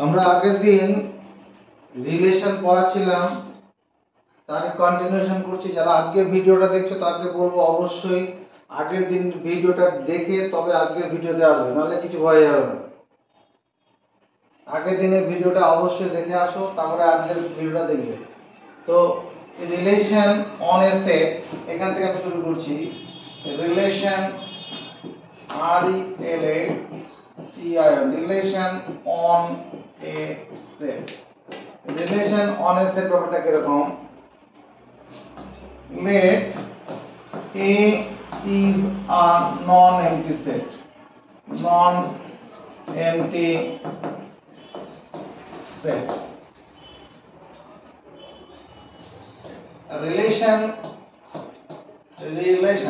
আমরা আগের দিন রিলেশন পড়াচ্ছিলাম, তার কন্টিনিউশন করছি। যারা আজকের ভিডিওটা দেখছো তাদেরকে বলবো অবশ্যই আগের দিন ভিডিওটা দেখে তবে আজকের ভিডিওতে আসবে, নাহলে কিছু হয়ে যাবে না। আগের দিনের ভিডিওটা অবশ্যই দেখে আসো, তারপরে আজকের ভিডিওটা দেখবে। তো রিলেশন অন এ সেট, এখান থেকে আমি শুরু করছি। Relation RELATION, relation on a set. Relation on a set ব্যাপারটা কিরকম? Let A is a non-empty set. Non-empty set. Relation RELATION,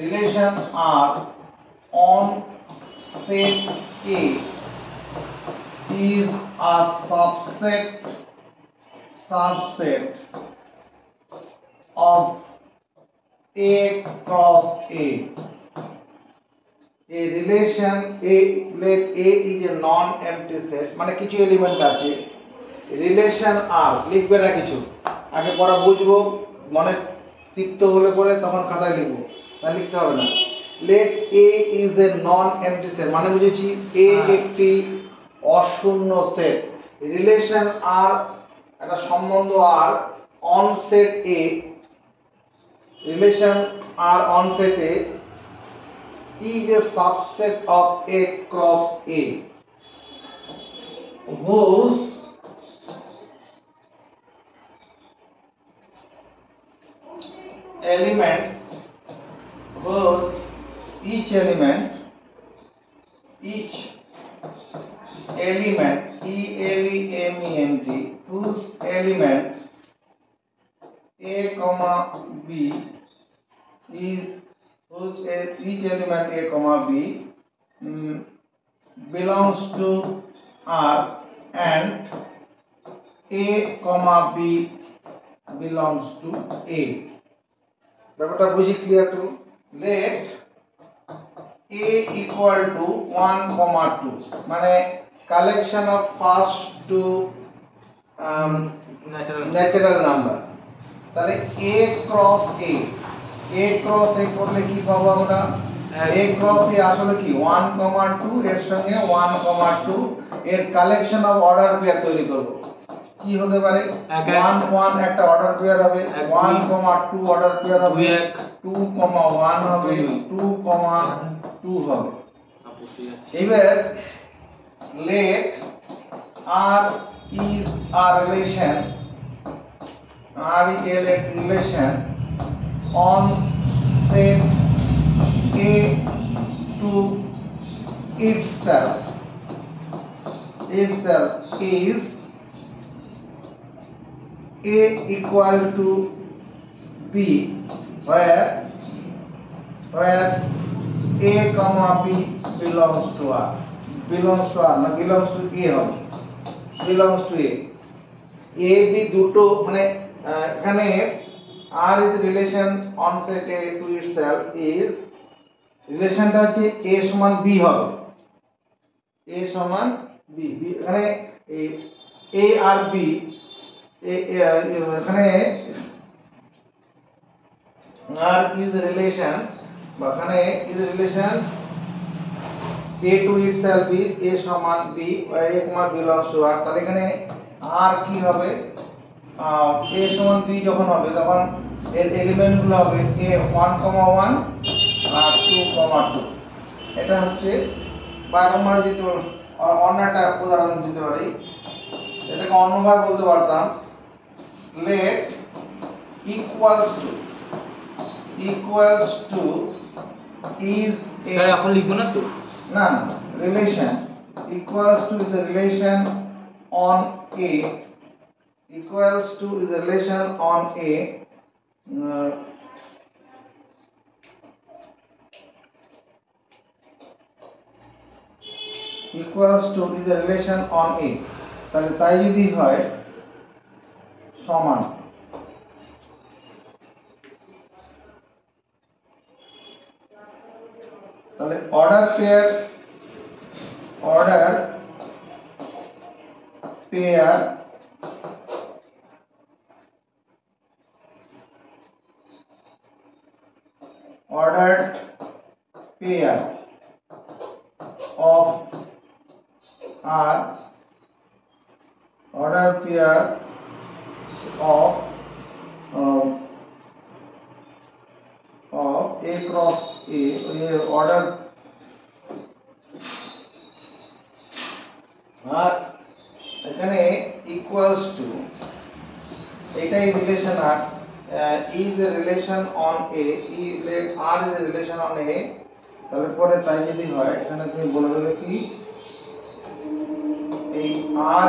relation R on set A is a subset of A cross A. A relation let A is a non-empty set, মানে কিছু element আছে, relation আর লিখবে না কিছু, আগে পড়া বুঝবো, মনে তৃপ্ত হলে পরে তখন খাতায় লিখবো, না লিখতে হবে না। Let A is a non empty set, মানে বুঝেছি এ একটি অশূন্য সেট। রিলেশন আর একটা সম্বন্ধ R on set A, relation R on set A is a subset of A cross A whose elements, whose each element ELEMENT, whose element A comma B is, each element A comma B belongs to R and A comma B belongs to A. ব্যাপারটা বুঝি clear to? Let A equal to 1, 2, মানে collection of first two natural number. তাহলে A cross A, A cross A করলে কি পাবো আমরা? A cross A আসলে কি 1, 2, এর সঙ্গে 1, 2 এর কালেকশন অফ অর্ডার পেয়ার তৈরি করব। কি হতে পারে? 1, 1 একটা অর্ডার পেয়ার হবে, 1, 2 অর্ডার পেয়ার হবে, 2, 1 হবে, 2, 2 হবে। এবার let R is a relation, relation on set A to itself is A equal to B, where A comma B belongs to R, না belongs to A হবে, belongs to A। A B দুটো মানে এখানে R is relation on set A to itself is, রিলেশনটা হচ্ছে A সমান B হবে, A সমান B, এখানে A আর B, এখানে R is relation, এখানে is relation A to itself is A সমান B, where A comma belongs to R। তাহলে এখানে R কি হবে? A সমান B যখন হবে তখন এর এলিমেন্ট গুলো হবে A 1, 1 আর 2, 2। এটা হচ্ছে বারংবার যেতে অন্য একটা উদাহরণ দিতে পারি, এটাকে অন্যভাবে বলতে পারতাম। let equals to is a, sir এখন লিখবো না তো? না relation equals to is a relation on A, equals to is a relation on A equals to is a relation on A, তাহলে তাই যদি হয় সমান, তাহলে order pair order pair ordered pair of R ordered pair of A cross A order আর এখানে equals to এটাই relation আর is a relation on A let R is a relation on A তাহলে পরে তাই যদি হয় এখানে তুমি বলে দেবে কি এই R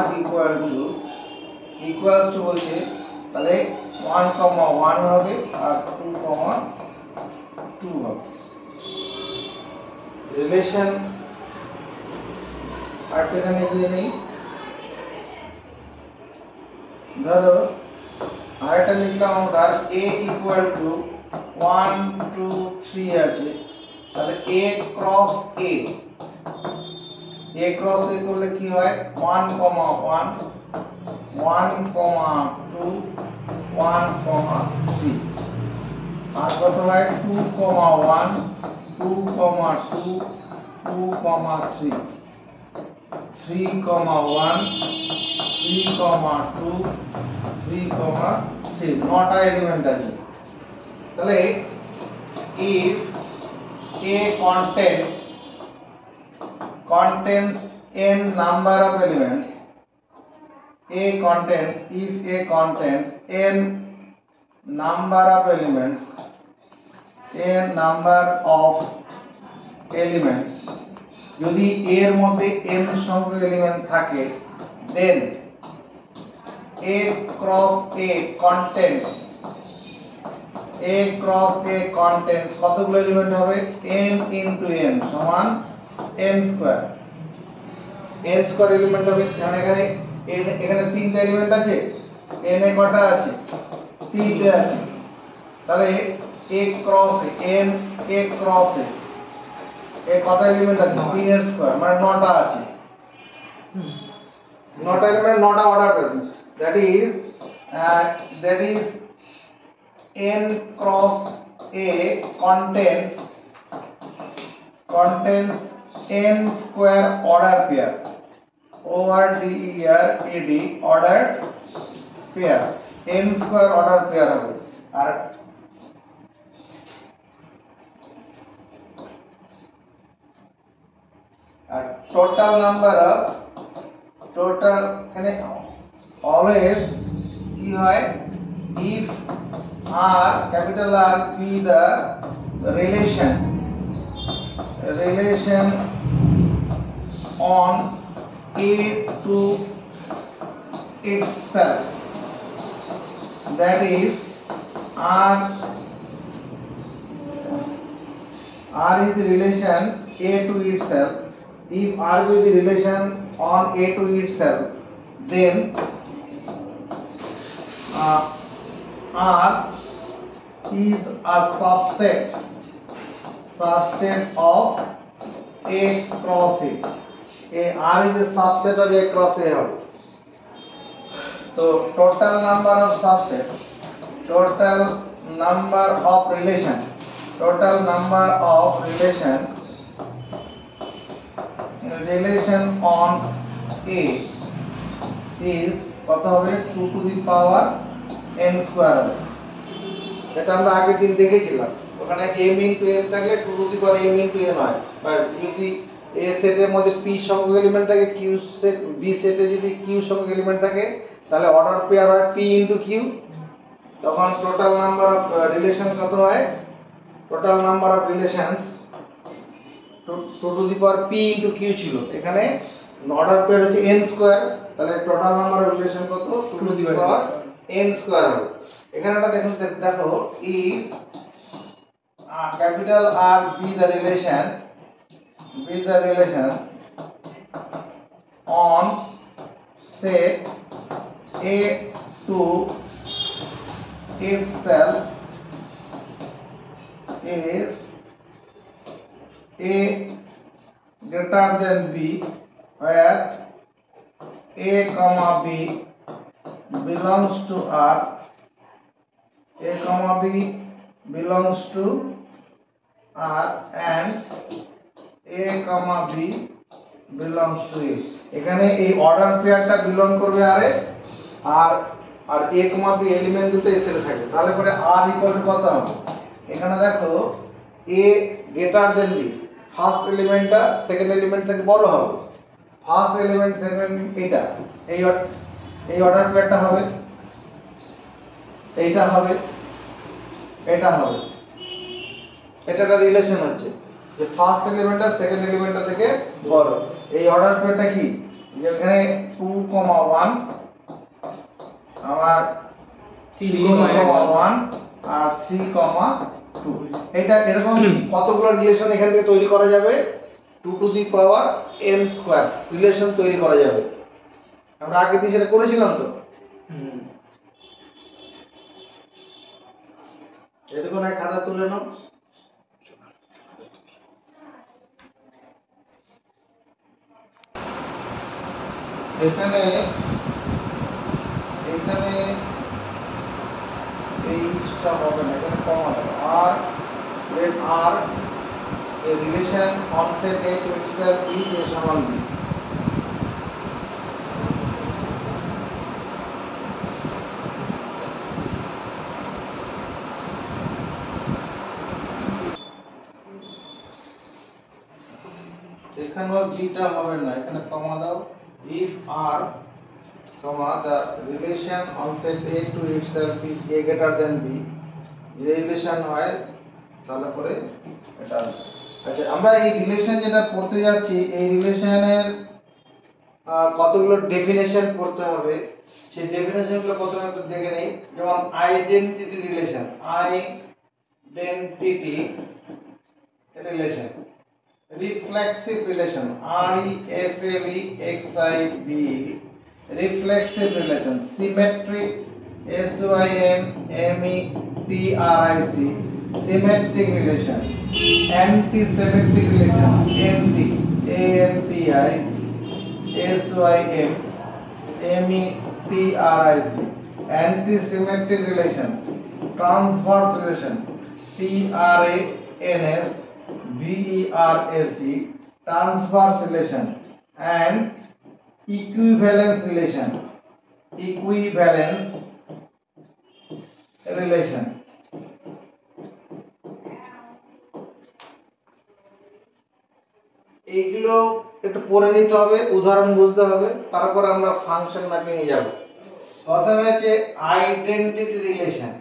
ইকুয়ালস টু বলছে তাহলে 1,1 হবে আর 2,2 হবে রিলেশন আর এখানে গিয়ে নেই ধরো আরেকটা লিখলাম আমরা A ইকুয়াল টু 1 2 3 আছে তাহলে A ক্রস A করলে কি হয় 1, 1 1, 2 1, 3 আর কত হয় 2, 1 2, 2 2, 3 3, 1 3, 2 3, 3 নটা এলিমেন্ট আছে তাহলে if A contains n number of elements if A contains n number of elements যদি এর মধ্যে n সংখ্যক এলিমেন্ট থাকে then A cross A contains কতগুলো এলিমেন্ট হবে n into n সমান n স্কয়ার এলিমেন্ট হবে কারণ এখানে তিনটা এলিমেন্ট আছে n এ কটা আছে তিনটে আছে তাহলে A cross A কত এলিমেন্ট আছে 3 এর স্কয়ার মানে 9টা আছে 9টা এলিমেন্ট 9টা অর্ডার করবে that is n cross A contains n square order pair ordered ordered pair n square order pair হবে আর total number of এখানে always কি হয় if R capital R be the relation on A to itself that is R is the relation A to itself if R is the relation on A to itself then R is a subset of A cross A. R is a subset of A cross A. So total number of subset, total number of relation on A is কত হবে 2 to the power n square হবে এটা আমরা আগের দিন দেখেছিলাম ওখানে m into n থাকলে 2 to the power m into n হয় বা যদি A সেটের মধ্যে p সংখ্যক এলিমেন্ট থাকে q সেট b সেটে যদি q সংখ্যক এলিমেন্ট থাকে তাহলে অর্ডার পেয়ার হয় p into q তখন টোটাল নাম্বার অফ রিলেশন কত হয় total number of relations 2 to the power p into q ছিল এখানে অর্ডার পেয়ার হচ্ছে n স্কয়ার তাহলে টোটাল নাম্বার অফ রিলেশন কত 2 to the power n square হবে এখানে এটা দেখো if capital R be the relation on set A to itself is A greater than B where a comma b belongs to R, a comma b belongs to R and a comma b belongs to A। এখানে এই order পেয়ারটা belong করবে আর আর a comma b element দুটো S এর থাকবে, তাহলে পরে r equal to কত হবে? এখানে দেখো a greater than b, first এলিমেন্টটা সেকেন্ড এলিমেন্ট থেকে বড় হবে, ফার্স্ট এলিমেন্ট সেকেন্ড এটা এই অর্ডার পেয়ারটা হবে, এইটা হবে, এটা হবে, এটা একটা রিলেশন হচ্ছে যে ফার্স্ট এলিমেন্টটা সেকেন্ড এলিমেন্টটা থেকে বড়। এই অর্ডার পেয়ারটা কি? যেখানে 2, 1 আমার 3,1 আর 3,2, এটা এরকম কতগুলো রিলেশন এখান থেকে তৈরি করা যাবে? 2 to the power n square relation তৈরি করা যাবে। আমরা আগে দিয়ে সেটা করেছিলাম তো। এরকম এক খাতা তুলে নাও। এখানে এইটা হবে না, এখানে কমা দেবো আর let r a relation on set A to itself is A সমান B। এখানেও বিটা হবে না, এখানে কমা দাও। if r comma the relation on set A to itself is A greater than B, এই রিলেশন হয় তাহলে পরে এটা। আচ্ছা, আমরা এই রিলেশন যেটা পড়তে যাচ্ছি এই রিলেশনের কতগুলো ডেফিনেশন পড়তে হবে, সেই ডেফিনেশনগুলো প্রথমে একটু দেখে নেই। যেমন identity relation, identity relation, reflexive relation, REFLEXIV reflexive relation, symmetric, SYMMETRIC symmetric relation, anti-symmetric relation, ANTISYMMETRIC anti-symmetric relation, transverse relation, TRANSVERAC transverse relation, and equivalence relation, equivalence relation। এইগুলো একটু পড়ে নিতে হবে, উদাহরণ বুঝতে হবে, তারপর আমরা ফাংশন ম্যাপিং এ যাব। প্রথমে হচ্ছে identity relation,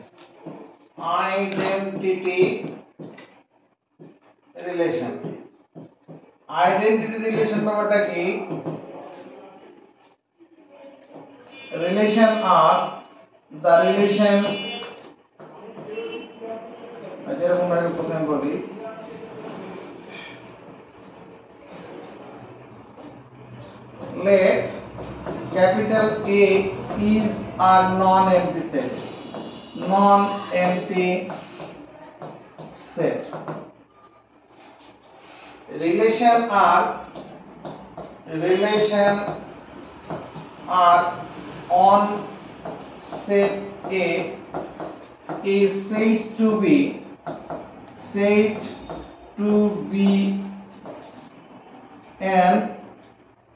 identity relation, identity relation ব্যাপারটা কি? relation are the relation, যেরকম ভাবে প্রথমে বলি let capital A is a non-empty set, non-empty set, relation are on set A is said to be an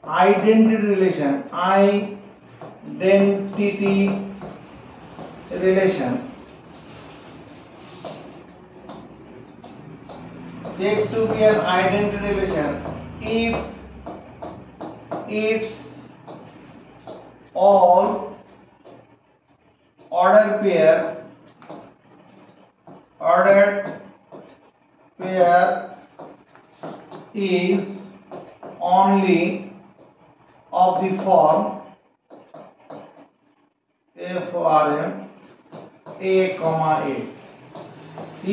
identity relation, identity relation, said to be an identity relation if its all ordered pair is only of the form FRM A, A.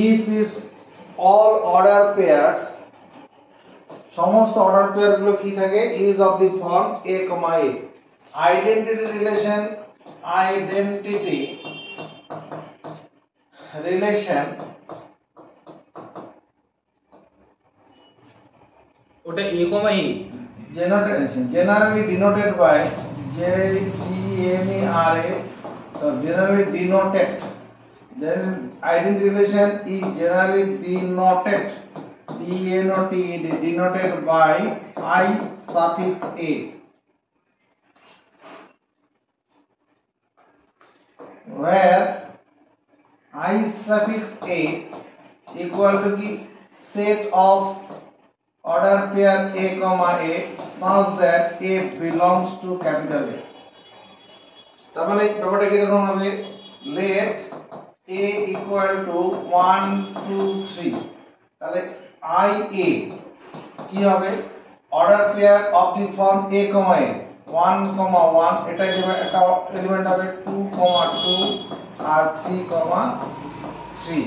If its all order pairs, সমস্ত order pair গুলো কি থাকে? is of the form A, A। Identity relation, identity relation ওটা A, A generally denoted by GNERA. So generally denoted, then identity relation is generally denoted denoted by I suffix a, where I suffix a equal to the set of order pair a comma a such that a belongs to capital A. তার মানে ব্যাপারটা কি রকম হবে, let a equal to 1 2 3, তাহলে I a কি হবে, order pair of the form a comma a 1 1 এটা একটা এলিমেন্ট হবে 2 2 আর 3 3,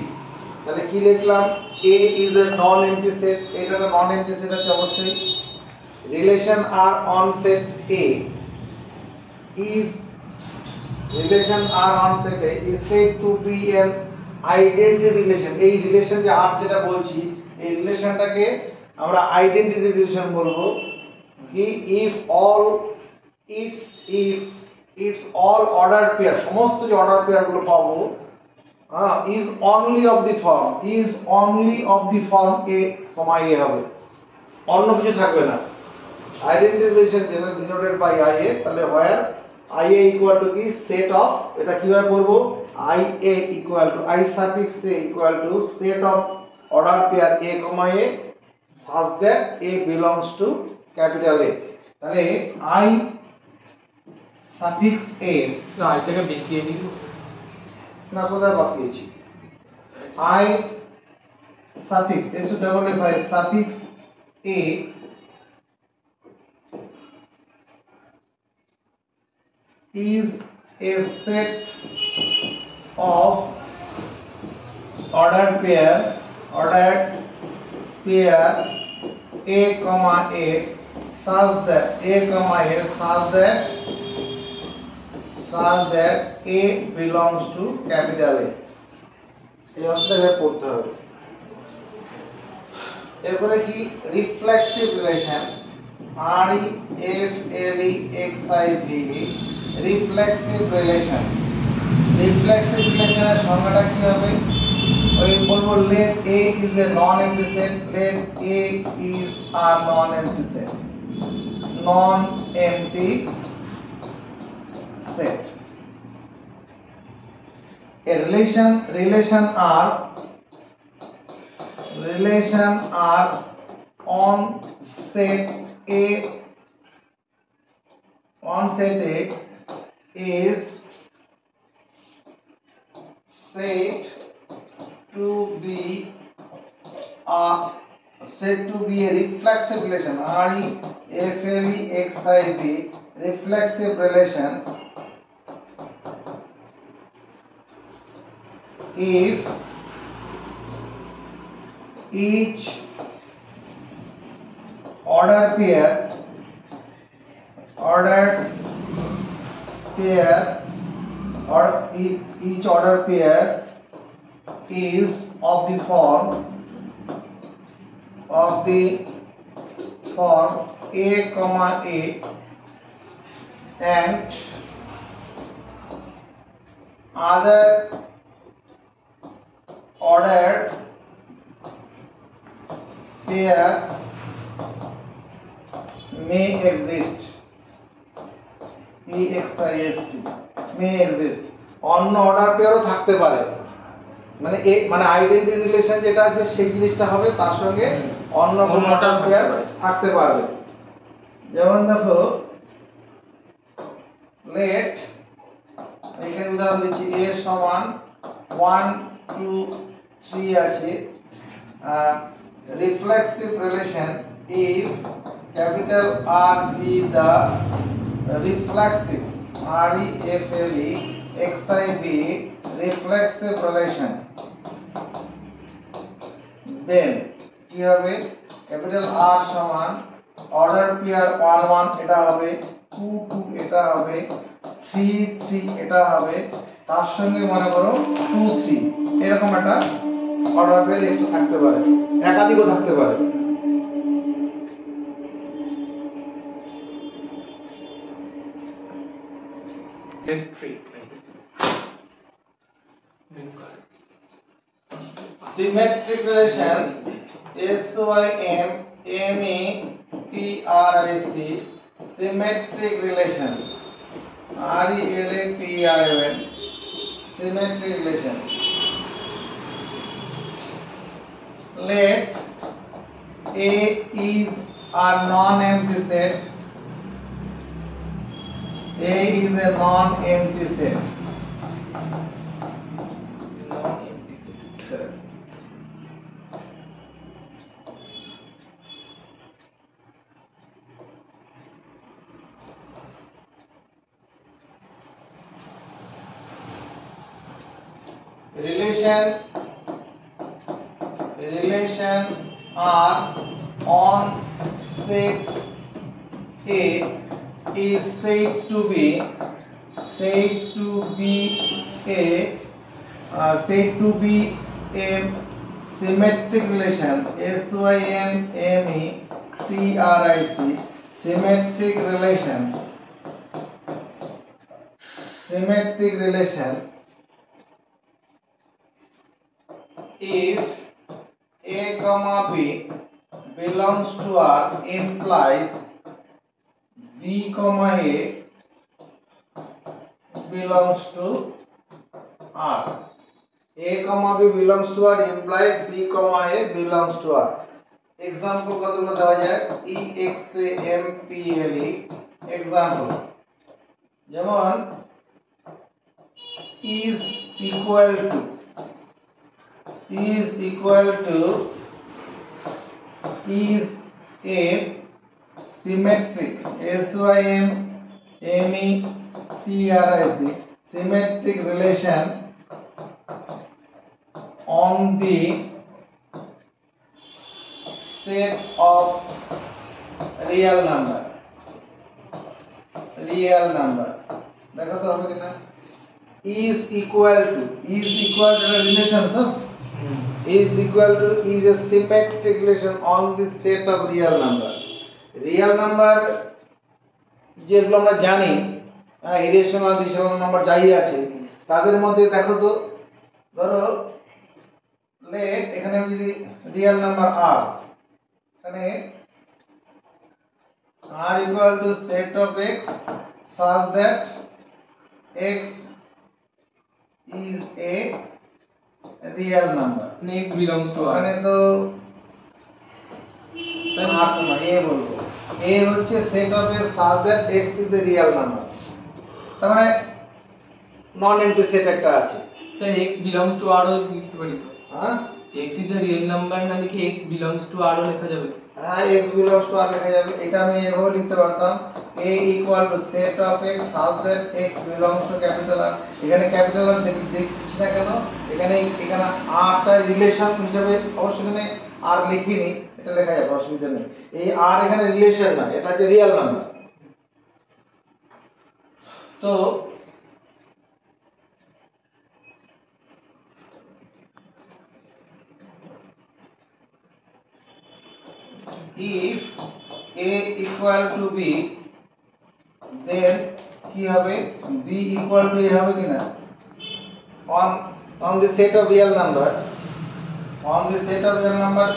তাহলে কি লিখলাম, a is a non empty set, এটা একটা নন এমপ্টি সেট আছে অবশ্যই। Relation R on set a is relation R on set A is said to be an identity relation। এই রিলেশন যে আর যেটা বলছি এই রিলেশনটাকে আমরা আইডেন্টিটি রিলেশন বলবো কি, if its all order pair, সমস্ত যে অর্ডার পেয়ার গুলো পাবো is only of the form A, a হবে, অন্য কিছু থাকবে না। Identity relation generally denoted by IA, তাহলে where IA equal to কি set of, এটা কিভাবে করব, IA equal to I suffix A equal to set of order pair A comma A such that A belongs to capital A। তাহলে I suffix A আইটাকে দেখিয়ে দিই না, কোথায় বাকিয়েছি, I suffix S double F I suffix A is a set of ordered pair A comma A such that A belongs to capital A। এই অংশটা পড়তে হবে। এরপরে কি reflexive relation, REFLEXIV reflexive relation. Reflexive রিলেশনের সংজ্ঞাটা কি হবে, ওই বলবো let A is a non empty set, let A is a non empty set, non empty set। A relation are on set A is said to be a reflexive relation, REFLEXIV reflexive relation if each ordered pair is of the form A comma A and other ordered pair may exist, EXIST may exist, অন্য order পেয়ারও থাকতে পারে, মানে identity relation যেটা আছে সেই জিনিসটা হবে, তার সঙ্গে অন্য কোনো অর্ডার পেয়ার থাকতে পারবে। যেমন দেখো লেট, এখানে উদাহরণ দিচ্ছি, A সমান 1 2 3 আছে, reflexive relation if capital R be the reflexive, REFLEXIV reflexive relation, then কি হবে, ক্যাপিটাল R সমান অর্ডার পেয়ার 1 1 এটা হবে, 2 2 এটা হবে, 3 3 এটা হবে, তার সঙ্গে মনে করো 2 3 এরকম একটা অর্ডার পেয়ার এক্সট্রা থাকতে পারে, একাধিকও থাকতে পারে। Symmetric. Symmetric relation SYMMETRIC symmetric relation RELATION symmetric relation. Let A is a non-empty set. A is a non-empty set. Non-empty set. Relation R on set A is said to be a symmetric relation SYMMETRIC symmetric relation if A comma B belongs to R implies B comma A belongs to R. A comma B belongs to R implies B comma A belongs to R. Example কতগুলো দেওয়া যায় EXAMPLE example যেমন is equal to is a symmetric SYMMETRIC symmetric relation on the set of real number দেখো তো হবে কিনা is equal to relation তো is equal to is a symmetric relation on the set of real number যেগুলো আমরা জানি irrational rational number যাই আছে তাদের মধ্যে দেখো তো ধরো লেট এখানে আমি যদি রিয়েল নাম্বার r এখানে r equal to set of x such that x is a real number X belongs to R. মানে তো a বলবো a হচ্ছে set of x such that x is a real number তার মানে নন empty set একটা আছে Sir, X belongs to R ও লিখতে পারি তো। হ্যাঁ X is a real number না লিখে X belongs to R ও লেখা যাবে। হ্যাঁ x belongs to r লেখা যাবে এটা আমি এভাবে লিখতে পারতাম a equal to set of x such that x belongs to capital R এখানে ক্যাপিটাল R দেখছি না কেন এখানে r টা রিলেশন হিসেবে অবশ্যই এখানে r লিখিনি এটা লেখা যাবে অসুবিধা নেই এই r এখানে রিলেশন না এটা হচ্ছে রিয়েল নাম্বার তো if a equal to b then কি হবে b equal to a হবে কিনা on the set of real number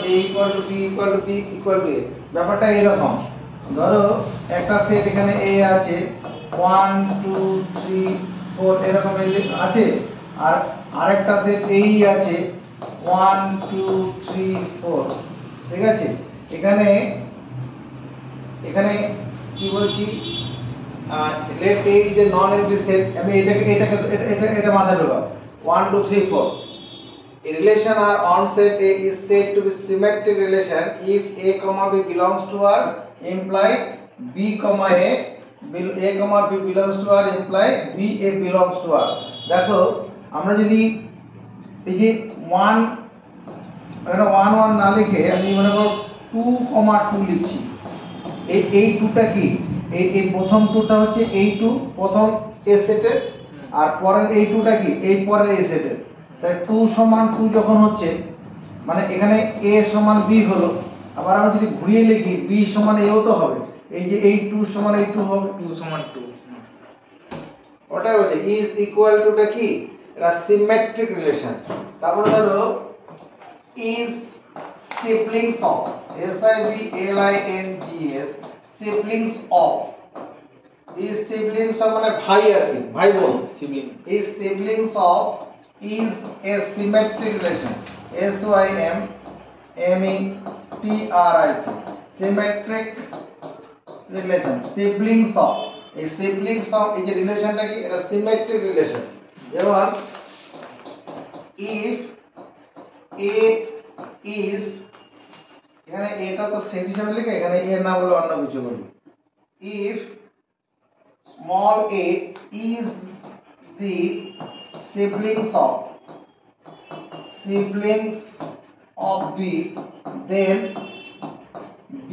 a equal to b equal to b equal to a ব্যাপারটা এরকম ধরো একটা সেট এখানে a আছে 1 2 3 4 এরকম আছে আর আরেকটা সেট এই আছে 1 2 3 4 ঠিক আছে এখানে কি বলছি let A is a non-empty set আমি এটা মাথায় ঢোকাও 1 2 3 4 a relation R on set A is said to be symmetric relation if A comma B belongs to R imply B comma A comma B belongs to R imply B A belongs to R দেখো আমরা যদি এই যে 1 না লিখে আমি মনে করো 2, 2 লিখছি এই 2টা কি এই প্রথম 2টা হচ্ছে এই 2 প্রথম এ সেটের আর পরের এই 2টা কি এই পরের এ সেটের তাই 2 সমান 2 যখন হচ্ছে মানে এখানে a সমান b হলো আবার আমি যদি ঘুরিয়ে লিখি b সমান a ও তো হবে এই যে এই 2 সমান এই 2 হবে 2 সমান 2 ওটাই বলছে ইজ ইকুয়াল টুটা কি, এটা সিমেট্রিক রিলেশন। তারপরে ধরো is siblings of, SIBLINGS, siblings of, is siblings of মানে ভাই আর কি, ভাই বোন, sibling is siblings of is a symmetric relation, SYMMETRIC, symmetric relation, siblings of, এই siblings of এই যে রিলেশনটা কি, এটা symmetric relation। যেমন if A is, এখানে এটা তো সেট হিসেবে লিখে, এখানে এর না বলে অন্য কিছু বলি, if small a is the siblings of B, then B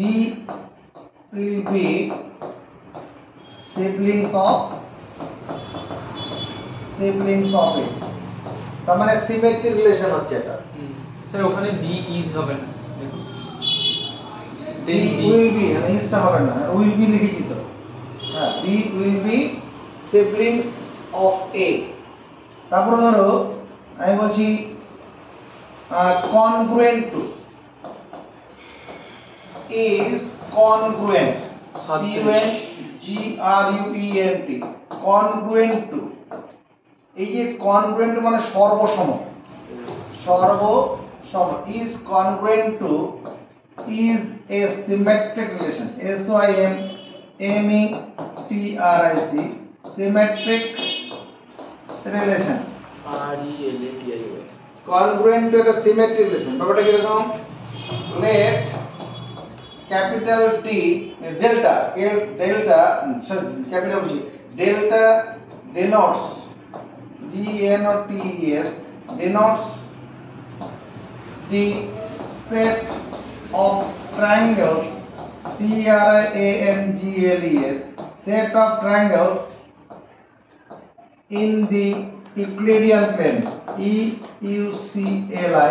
will be siblings of A। তার মানে সিমেট্রিক রিলেশন হচ্ছে এটা। স্যার ওখানে বি ইজ হবে না, দেখুন B will be, মানে ইজটা হবে না, will be লিখেছি তো, হ্যাঁ B will be siblings of A। তারপরে ধরো আমি বলছি congruent to is congruent, CONGRUENT, congruent to, এই যে congruent মানে সর্বসম, সর্বসম, is congruent to is a symmetric relation, SYMMETRIC, symmetric relation, RELATION congruent to একটা symmetric relation। ব্যাপারটা কিরকম, let capital T delta capital G delta denotes DENOTES denotes the set of triangles, TRIANGLES, set of triangles in the Euclidean plane, EUCLIDEAN,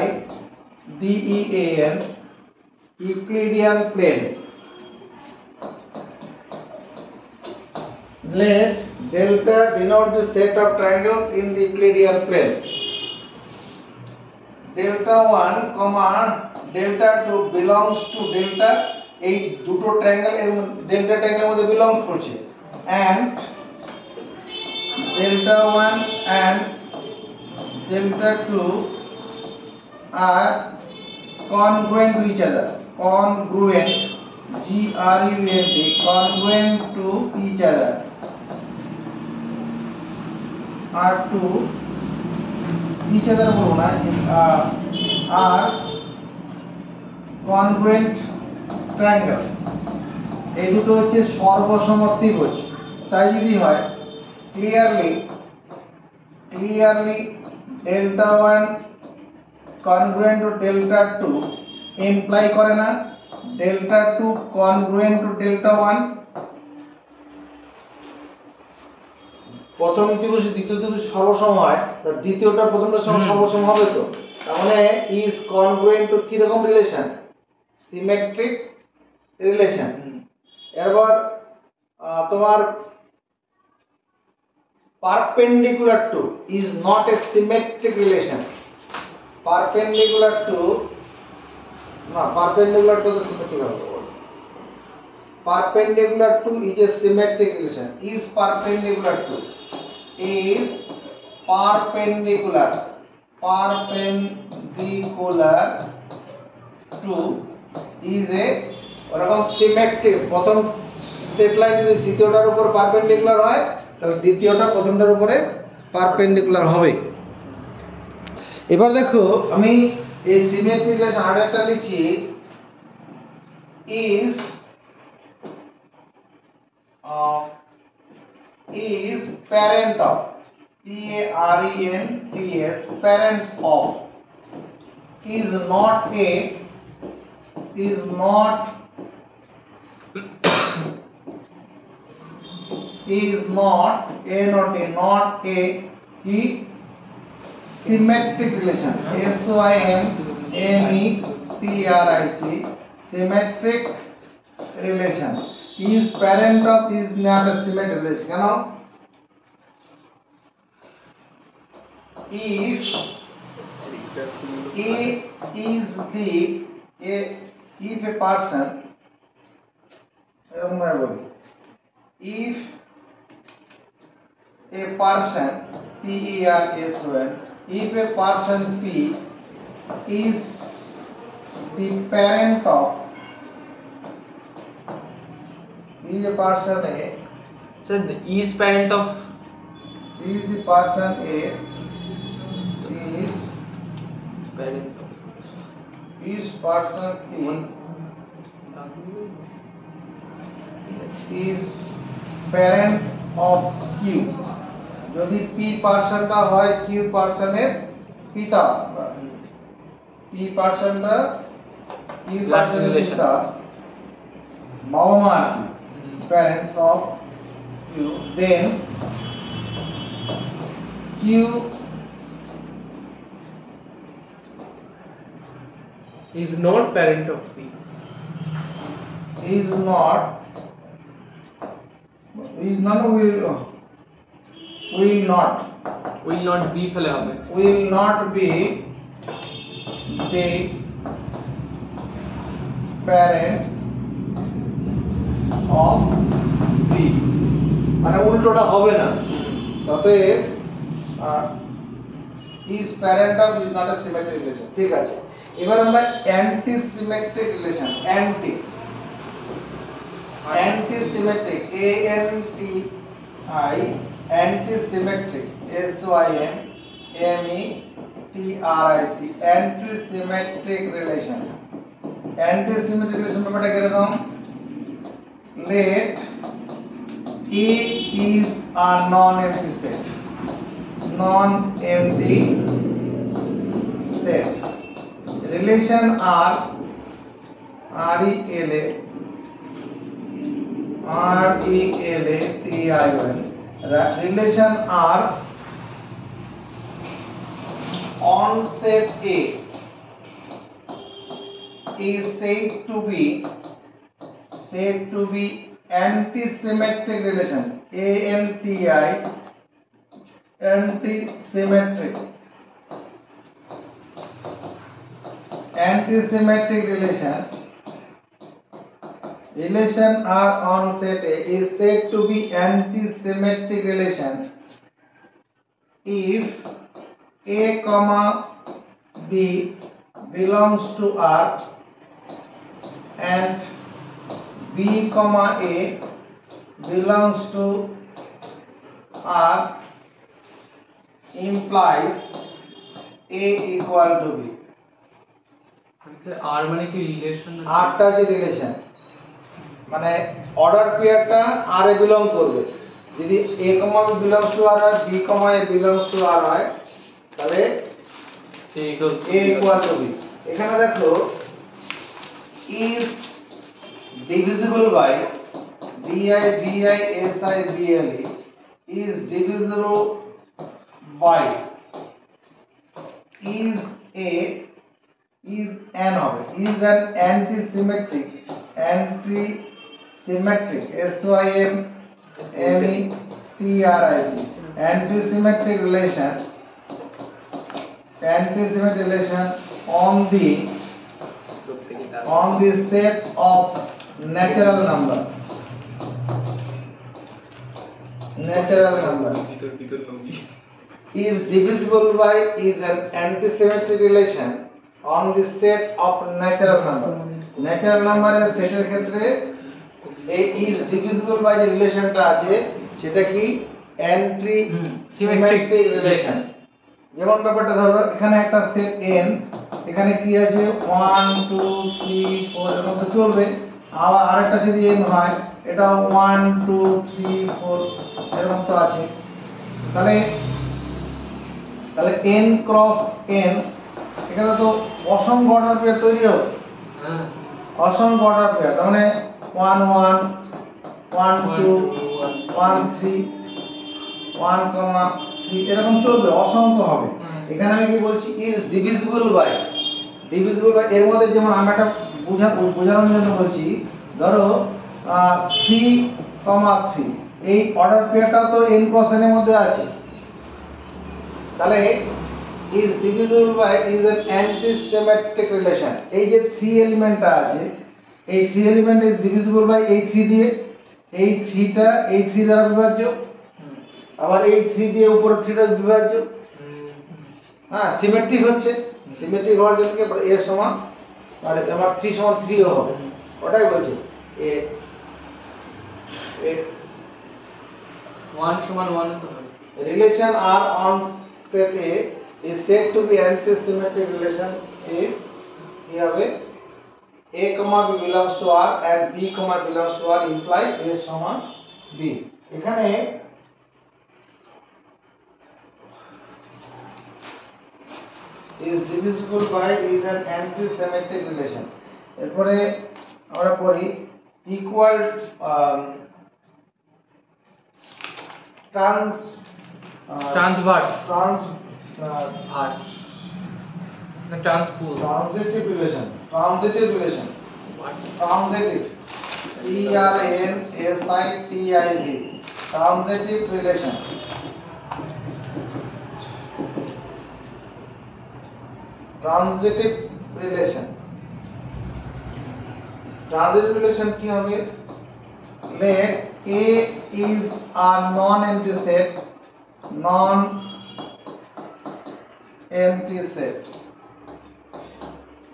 Euclidean plane। Let delta denote the set of triangles in the Euclidean plane, delta 1, delta 2 belongs to delta, এই দুটো triangle এর delta ট্রায়াঙ্গেলের মধ্যে belong করছে, and delta 1 and delta 2 are congruent to each other, congruent, GRUNT, congruent to each other, are to each other বলবো না, are congruent triangles, এই দুটো হচ্ছে সর্বসম ত্রিভুজ। তাই যদি হয় clearly delta 1 congruent to delta 2 imply করে না delta 2 congruent to delta 1, প্রথম ত্রিভুজ দ্বিতীয় ত্রিভুজ সর্বসম হয়, তার দ্বিতীয়টা প্রথমটার সঙ্গে সর্বসম হবে তো, তার মানে is congruent to কি রকম রিলেশন, সিমেট্রিক রিলেশন। এরপর তোমার perpendicular to is not a symmetric relation, perpendicular to the symmetric হবে, perpendicular to is a symmetric relation, is perpendicular to is perpendicular to is a ওরকম symmetric, প্রথম straight line যদি দ্বিতীয়টার উপর perpendicular হয় তাহলে দ্বিতীয়টা প্রথমটার উপরে পারপেন্ডিকুলার হবে। এবার দেখো আমি এই সিমেট্রিক রিলেশন আরেকটা লিখছি, is parent of, PARENTS, parents of, is not a কি symmetric relation, SYMMETRIC, symmetric relation, is parent of is not a symmetric relation। কেন, if A is the if a person এরকম ভাবে বলি if a person P-E-R-S-O-N if a person P is the parent of is a person A So the is parent of is the person A is parent of person P is parent of Q যদি P পার্সনটা হয় Q পার্সনের পিতা P পার্সনটা Q পার্সনের পিতা বাবা মা parents of Q then Q is not parent of P. is not Will not be ফেলে হবে will not be the parents of B মানে উল্টোটা হবে না তবে is parent of is not a symmetric relation ঠিক আছে এবার আমরা anti symmetric relation anti symmetric anti symmetric anti symmetric relation ব্যাপারটা কিরকম let A is a non-empty set relation R RELATION relation R on set A is said to be anti-symmetric relation anti-symmetric relation R on set A is said to be anti-symmetric relation if A comma B belongs to R and B comma A belongs to R implies A equal to B আর মানে কি relation আরটা যে relation মানে order পেয়ারটা আর এ belong করবে যদি a comma b belongs to r হয় b comma a belongs to r হয় তাহলে a equal to b এখানে দেখো is divisible by di bi si ble is divisible by is an হবে is an anti-symmetric SYMMETRIC anti-symmetric relation on the set of natural number is divisible by is an anti-symmetric relation on the set of natural number এর সেটের ক্ষেত্রে এই is divisible by যে রিলেশনটা আছে সেটা কি অ্যান্টি সিমেট্রিক রিলেশন যেমন ব্যাপারটা ধরো এখানে একটা সেট n এখানে কি আছে 1 2 3 4 এর মতো চলবে আবার আরেকটা যদি n হয় এটা 1 2 3 4 এর মতো আছে তাহলে n ক্রস n এখানে তো অসংখ্য অর্ডার পেয়ার তৈরি হবে অসংখ্য অর্ডার পেয়ার তার মানে 1 1 1 2 1 3 1, 3 এরকম চলবে অসংখ্য হবে এখানে আমি কি বলছি is divisible by এর মধ্যে যেমন আমরা একটা বোঝানোর জন্য বলছি ধরো 3, 3 এই অর্ডার পেয়ারটা তো n ক্রস n এর মধ্যে আছে তাহলে is divisible by is an anti-symmetric relation. এই যে 3 এলিমেন্টটা আছে এই 3 এলিমেন্ট is divisible by এই 3 দিয়ে এই 3টা এই 3 দ্বারা বিভাজ্য আবার এই 3 দিয়ে উপরে 3টা বিভাজ্য হ্যাঁ সিমেট্রিক হচ্ছে সিমেট্রিক হওয়ার জন্য কি a সমান আর আমার 3 সমান 3 ও হবে ওটাই বলছি a 1 সমান 1 তো হবে relation R on set A is said to be anti-symmetric relation if কি হবে A, B belongs to R and B, belongs to R imply A সমান B এখানে is divisible by is an anti-symmetric relation এরপরে আমরা পড়ি equal transverse trans verse না transpose transitive relation transitive transitive transitive relation transitive relation transitive relation কি হবে let A is a non-empty set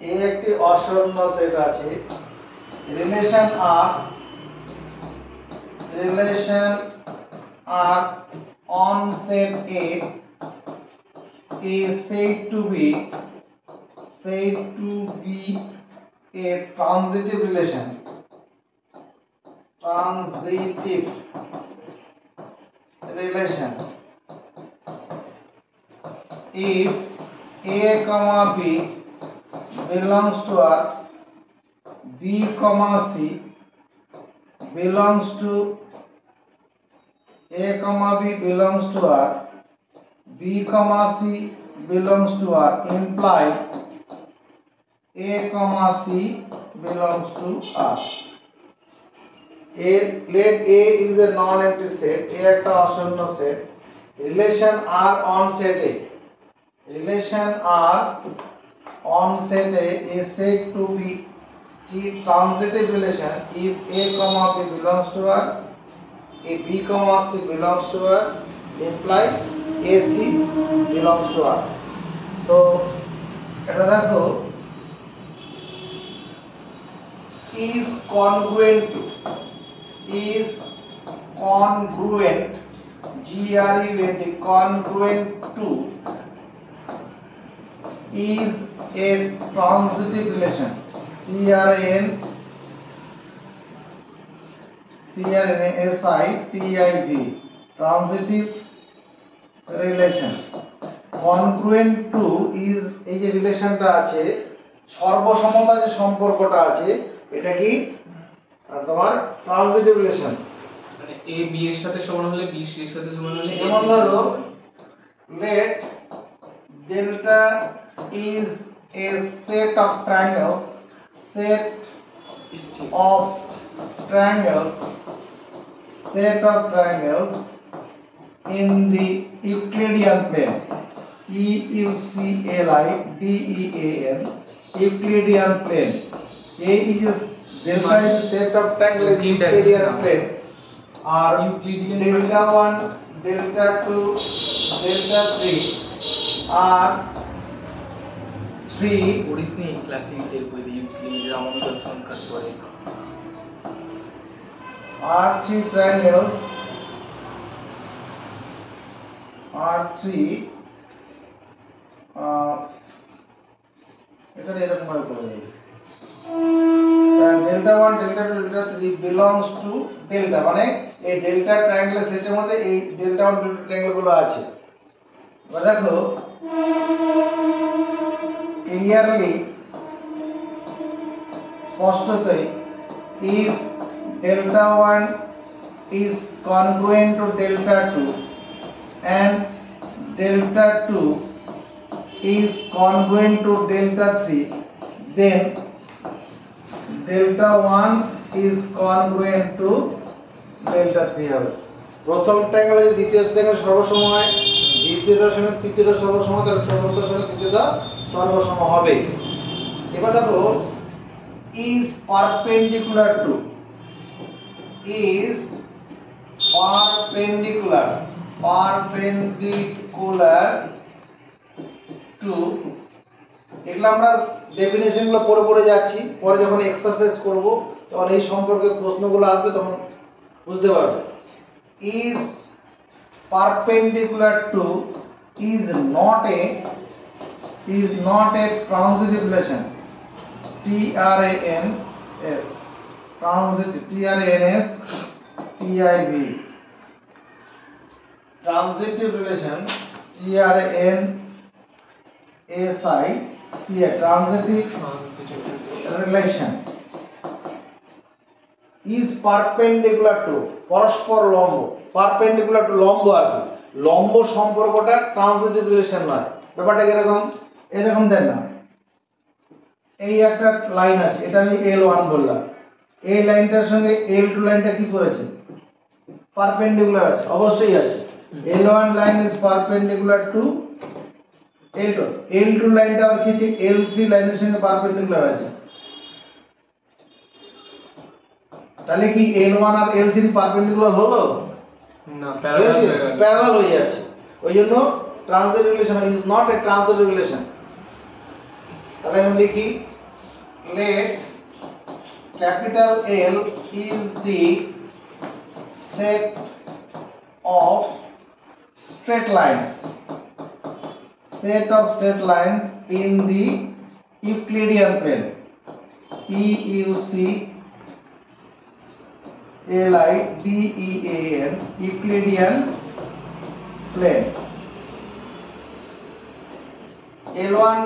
A একটি অশূন্য set আছে relation R on set A is said to be a transitive relation if A, B belongs to R, B, C belongs to A, B belongs to R, B, C belongs to R imply A, C belongs to R. Let A is a non-empty set, A একটা অশূন্য set. Relation R on set A. Relation R on set A is said to be the transitive relation if A, B belongs to R, if B, C belongs to R, imply AC belongs to R. তো এটা দেখো is congruent to congruent to is a transitive relation transitive relation congruent to is এই যে রিলেশনটা আছে সর্বসমতা যে সম্পর্কটা আছে এটা কি তোমার ট্রানজিটিভ রিলেশন মানে a b এর সাথে সমান হলে b c এর সাথে সমান হলে যেমন ধরো let delta is a set of triangles in the Euclidean plane EUCLIDEAN Euclidean plane A is delta is a set of triangles in Euclidean plane are delta 1 delta 2 delta 3 are 3 পড়িস নি classical বই দিয়ে ইউক্লিডের রামানুজন সংখ্যার পরে are 3 triangles are 3 এখানে এরকম ভাবে করে দেব delta 1 delta 2 delta 3 belongs to delta মানে এই ডেল্টা ট্রায়াঙ্গেল সেটের মধ্যে এই ডেল্টা 1 ডেল্টা ট্রায়াঙ্গেল গুলো আছে এবার দেখো ক্লিয়ারলি স্পষ্টতই if delta 1 is congruent to delta 2 and delta 2 is congruent to delta 3 then delta 1 is congruent to delta 3 হবে প্রথম ট্রায়াঙ্গেল দ্বিতীয় ট্রায়াঙ্গেল সর্বসময় দ্বিতীয় দ্বিতীয়টার সঙ্গে তৃতীয়টা সর্বসম, তাহলে প্রথমটার সঙ্গে তৃতীয়টা সর্বসম হবে। এবার দেখো is perpendicular to এগুলো আমরা ডেফিনেশন গুলো পড়ে পড়ে যাচ্ছি, পরে যখন এক্সারসাইজ করব তখন এই সম্পর্কে প্রশ্নগুলো আসবে, তখন বুঝতে পারবে। is perpendicular to is not a transitive relation. TRANS transitive, TRANS TIV transitive relation, TRANSI transitive relation is perpendicular to পরস্পর লম্ব, perpendicular to লম্ব আছে, লম্ব সম্পর্কটা ট্রানজিটিভ রিলেশন নয়। ব্যাপারটা এরকম দেন না, এই একটা লাইন আছে, এটা আমি L1 বললাম, এই লাইনটার সঙ্গে L2 লাইনটা কি করেছে, পারপেন্ডিকুলার আছে, অবশ্যই আছে। L1 line is perpendicular to L2, L2 লাইনটা আর কি আছে, L3 লাইনের সঙ্গে পারপেন্ডিকুলার আছে। তাহলে কি L1 আর L3 পারপেন্ডিকুলার হলো না, প্যারালাল হয়ে যাচ্ছে। ওই জন্য transitive relation is not a transitive relation. তাহলে আমি লিখি let capital L is the set of straight lines in the Euclidean plane, EUCLIDEAN Euclidean plane। L1,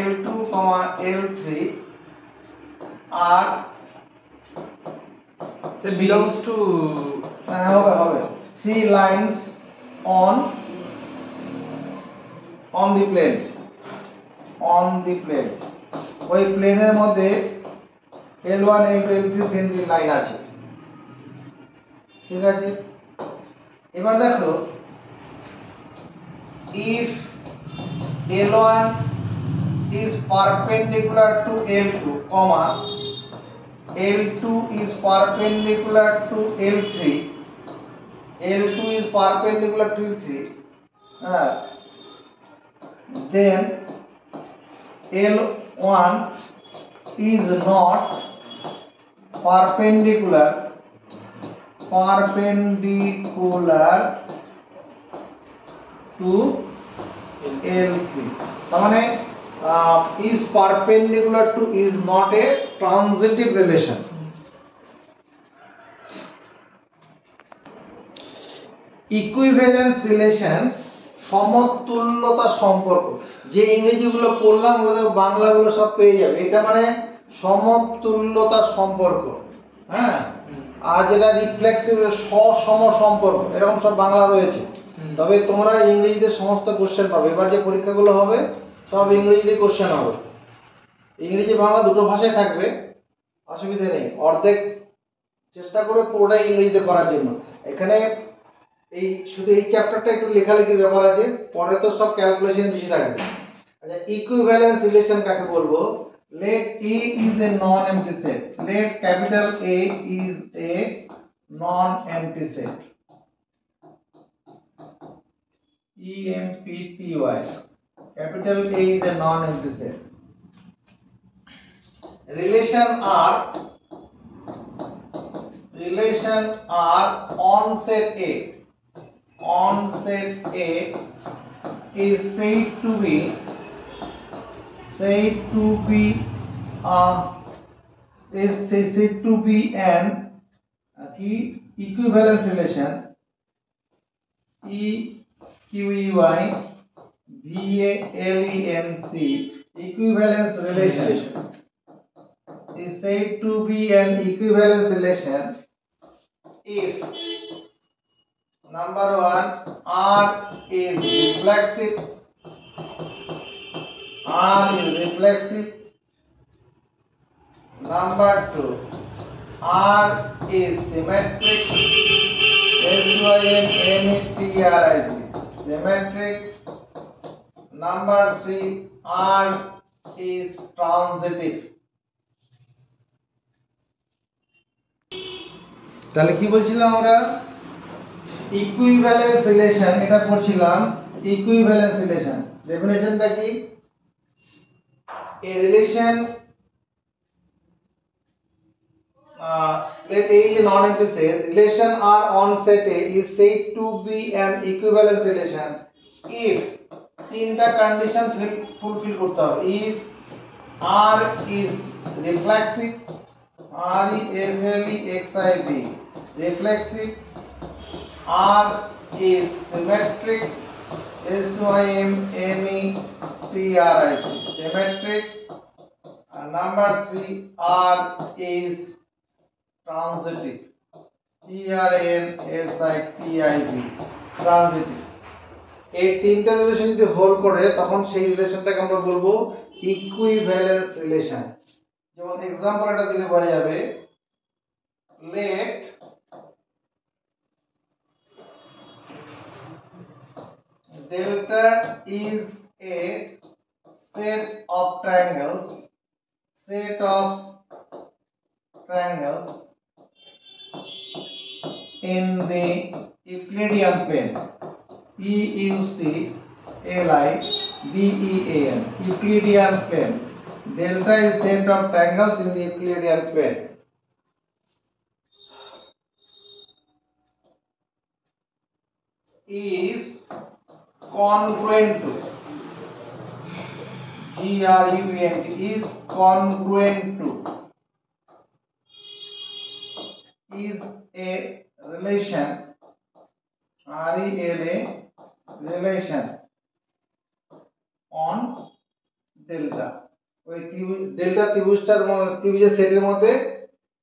L2, L3 are belongs to হবে 3 lines on the plane, ওই প্লেনের মধ্যে L1, L2, L3 3টি line আছে, ঠিক আছে। এবার দেখো if L1 is perpendicular to L2, L2 is perpendicular to L3, L2 is perpendicular to L3, then L1 is not perpendicular to L3, তার মানে is perpendicular to is not a transitive relation। Equivalence relation সমতুল্যতা সম্পর্ক, যে ইংরেজিগুলো পড়লাম ওগুলো বাংলাগুলো সব পেয়ে যাবে। এটা মানে সমতুল্যতা সম্পর্ক, হ্যাঁ। আর যেটা রিফ্লেক্সিভ সম সম্পর্ক, এরকম সব বাংলা রয়েছে। তবে তোমরা ইংরেজিতে সমস্ত কোশ্চেন পাবে, এবার যে পরীক্ষাগুলো হবে সব ইংরেজিতে কোশ্চেন হবে, ইংরেজি বাংলা দুটো ভাষায় থাকবে, অসুবিধা নেই। অর্ধেক চেষ্টা করবে পুরোটাই ইংরেজিতে করার জন্য। এখানে এই শুধু এই চ্যাপ্টারটা একটু লেখালেখির ব্যাপার আছে, পরে তো সব ক্যালকুলেশন বেশি থাকবে। আচ্ছা, ইকুইভ্যালেন্স রিলেশন কাকে বলবো? let A is a non-empty set, let capital A is a non-empty set, EMPTY, capital A is a non-empty set. Relation R on set A is said to be an equivalence relation, EQEYVALENC, equivalence relation is said to be an equivalence relation if number 1 R is reflexive, number 2 R is symmetric, SYMMETRIC, symmetric. Number 3, R is transitive. তাহলে কি বলছিলাম আমরা equivalence relation এটা পড়ছিলাম equivalence relation ডেফিনেশনটা কি a relation let A is a non-empty set relation R on set A is said to be an equivalence relation if তিনটা condition fulfil করতে হবে if R is reflexive REFLEXIV reflexive R is symmetric SYMMETRIC symmetric and number 3 R is transitive TRANSITIV transitive এই তিনটা relation যদি hold করে তখন সেই রিলেশনটাকে আমরা বলবো ইকুইভ্যালেন্স রিলেশন যেমন एग्जांपल এটা দিলে বোঝা যাবে let delta is a set of triangles in the Euclidean plane EUCLIDEAN Euclidean plane delta is set of triangles in the Euclidean plane is congruent to GRUNT is congruent to is a relation RELA relation on delta ওই delta ত্রিভুজের সেটের মধ্যে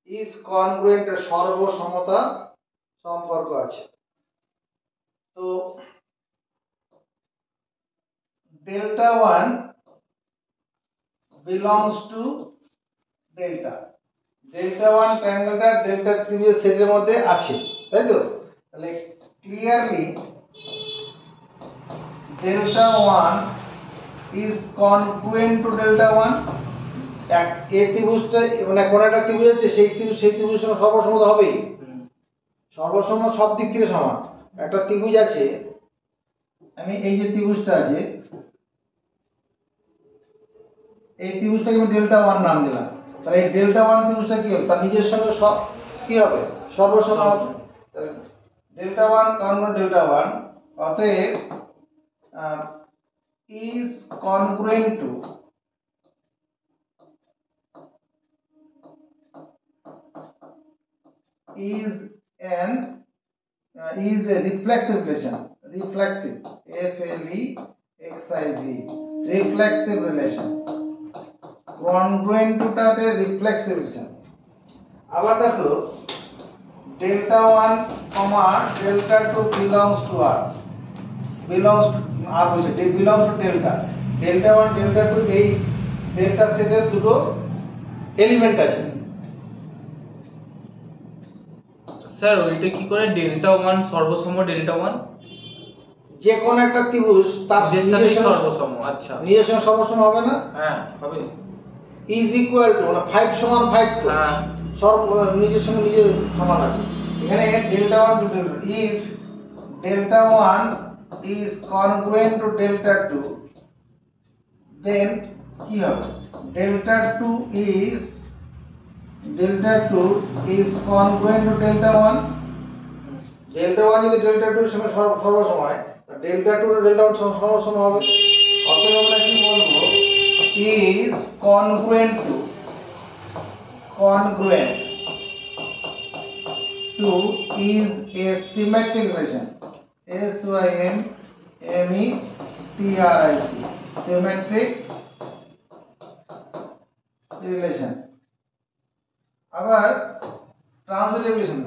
is congruent সর্বসমতা সম্পর্ক আছে তো delta 1 belongs to delta 1 ট্রায়াঙ্গেলটা delta ত্রিভুজের সেটের মধ্যে আছে তাই তো তাহলে clearly delta 1 is congruent to delta 1 এই ত্রিভুজটা মানে কোন একটা ত্রিভুজ আছে সেই ত্রিভুজের সঙ্গে সর্বসমতা হবেই সর্বসম সব দিক থেকে সমান একটা ত্রিভুজ আছে আমি এই যে ত্রিভুজটা আছে এই ত্রিভুজটাকে আমি ডেল্টা 1 নাম দিলাম তাহলে এই ডেল্টা 1 ত্রিভুজটা কি হবে তার নিজের সঙ্গে কি হবে সর্বসম হবে তাহলে ডেল্টা 1 congruent ডেল্টা 1 অতএব is congruent to is a reflexive relation reflexive reflexive relation congruent to টাতে reflexive relation আবার দেখো delta 1 delta 2 belongs to R belongs to R বলছে belongs to delta 1 delta 2 এই ডেল্টা সেটের দুটো এলিমেন্ট আছে sir ওইটা কি করে ডেল্টা 1 সর্বসম ডেল্টা 1 যে কোন একটা ত্রিভুজ তার নিজের সর্বসম আচ্ছা নিজের সঙ্গে সর্বসম হবে না হ্যাঁ হবে is equal to মানে 5 সমান 5 তো হ্যাঁ নিজের সঙ্গে নিজে সমান আছে এখানে delta 1 to delta if delta 1 is congruent to delta 2 then কি হবে delta 2 is congruent to delta 1 delta 1 যদি delta 2 এর সঙ্গে সর্বসম হয় delta 2 ও delta 1 সর্বসম হবে অতএব আমরা কি বলবো is congruent to is a symmetric relation SYMMETRIC symmetric relation আবার transitive relation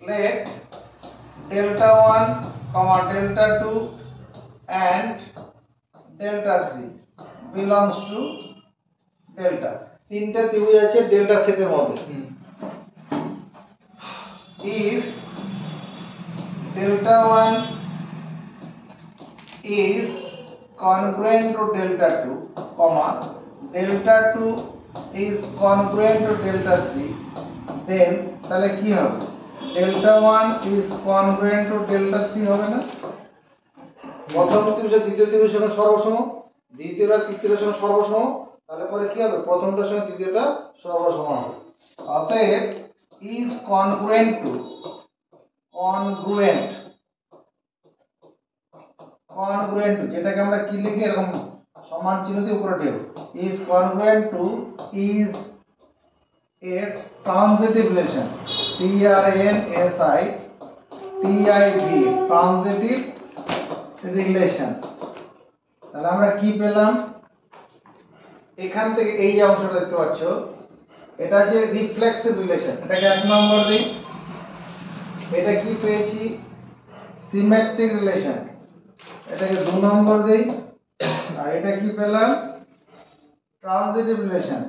let delta 1 delta 2 and delta 3 belongs to delta তিনটা ত্রিভুজ আছে ডেল্টা সেটের মধ্যে if delta 1 is congruent to delta 2, comma delta 2 is congruent to delta 3, then তাহলে কি হবে delta 1 is congruent to delta 3 হবে না? প্রথম ত্রিভুজ দ্বিতীয় ত্রিভুজের সঙ্গে সর্বসম, দ্বিতীয়টা তৃতীয়ের সঙ্গে সর্বসম, তাহলে পরে কি হবে প্রথমটার সঙ্গে দ্বিতীয়টা সর্বসম হবে। অতএব is congruent to যেটাকে আমরা কি লিখি এরকম সমান চিহ্ন দিয়ে উপরে tab is congruent to is a transitive relation, transitive relation। তাহলে আমরা কি পেলাম এখান থেকে এই যে অংশটা দেখতে পাচ্ছ এটা যে রিফ্লেক্সিভ রিলেশন, এটাকে 1 নম্বর দিই। এটা কি পেয়েছি সিমেট্রিক রিলেশন, এটাকে 2 নম্বর দেই। আর এটা কি পেলাম ট্রানজিটিভ রিলেশন,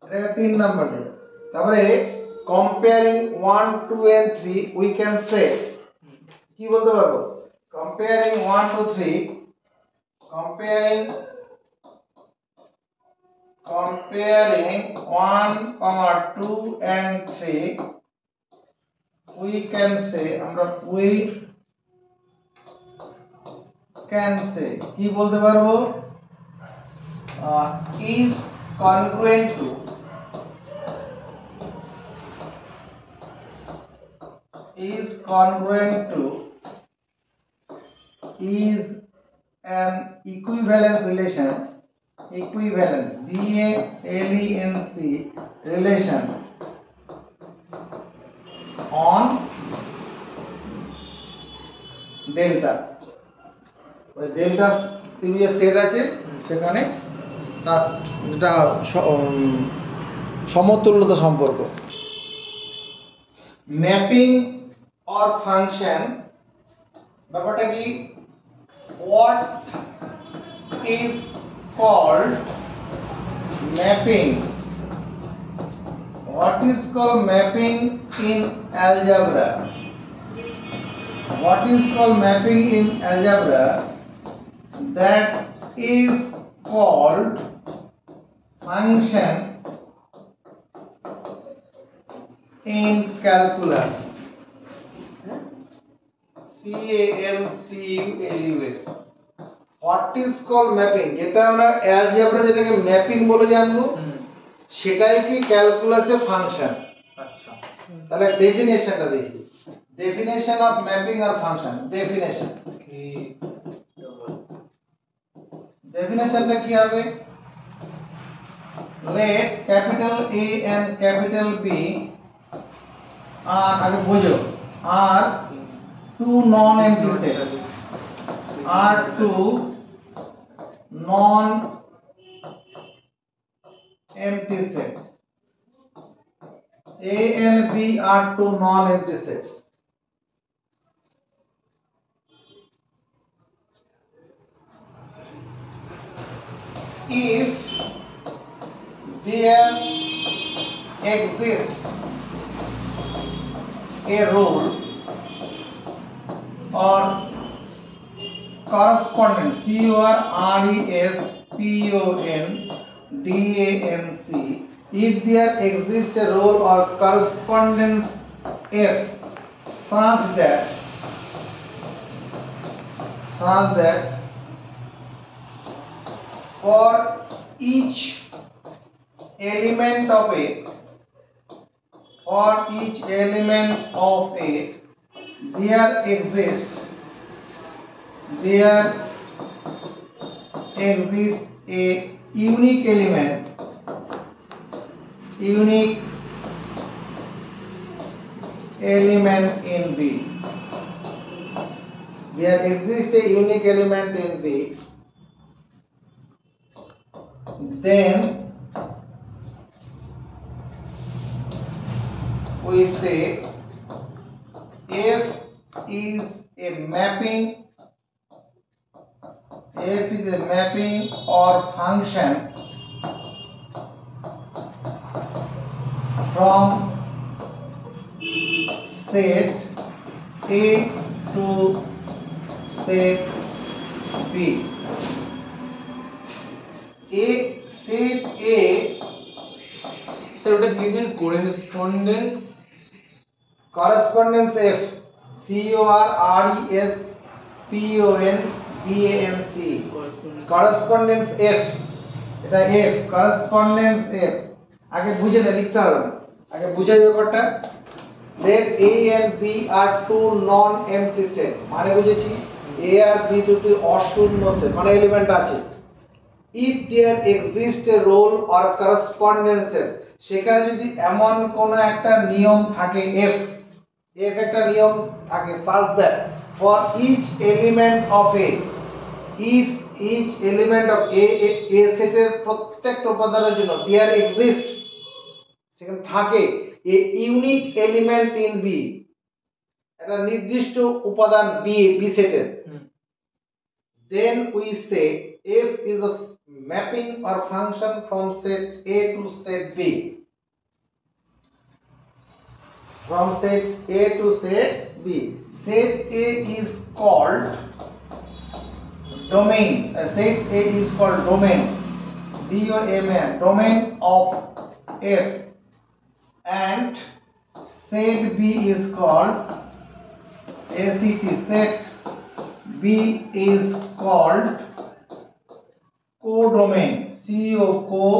এটাকে 3 নম্বর দেই। তারপরে comparing 1 2 and 3 we can say কি বলতে পারবো comparing 1 2 3 comparing 1, 2 and 3 we can say কি বলতে পারবো is congruent to is an equivalence relation, BALENC relation on delta। ওই ডেল্টা ত্রিভুজের সেট আছে সেখানে তার যেটা সমতুল্যতা সম্পর্ক। ম্যাপিং অর ফাংশন ব্যাপারটা কি what is called mapping in algebra? What is called mapping in algebra? That is called function in calculus, CALCULUS। What is called mapping, যেটা আমরা অ্যালজেব্রা যেটাকে ম্যাপিং বলে জানবো সেটাই কি ক্যালকুলাসে ফাংশন। আচ্ছা, তাহলে ডেফিনেশনটা দেখি, ডেফিনেশন অফ ম্যাপিং আর ফাংশন। ডেফিনেশনটা কি হবে let capital A and capital B are আগে বোঝো are two non-empty sets, are two non-empty sets. A and B are two non-empty sets. If there exists a rule or correspondence, correspondence, if there exists a role or correspondence F such that for each element of A there exists a unique element in B. There exists a unique element in B. Then we say F is a mapping or function from set A to set B. A set A, sir ওটা কি দিন correspondence correspondence F, correspondence correspondence F, এটা F correspondence F। আগে বুঝে না, লিখতে হবে না, আগে বুঝাই ব্যাপারটা। let A and B are two non empty set, মানে বুঝেছি A আর B দুটি অশূন্য সেট, মানে এলিমেন্ট আছে। if there exists a role or correspondence F, সেখানে যদি এমন কোন একটা নিয়ম থাকে F একটা নিয়ম থাকে such that for each element of A, if each element of A সেটের প্রত্যেকটা উপাদানের জন্য there exist, সেখানে থাকে a unique element in B, একটা নির্দিষ্ট উপাদান B সেটের, then we say F is a mapping or function from set A to set B, from set A to set B. Set A is called domain, set A is called domain, D-O-M-A-N, domain of F, and set B is called ACT, set B is called codomain, C-O-D-O-M-A-I-N,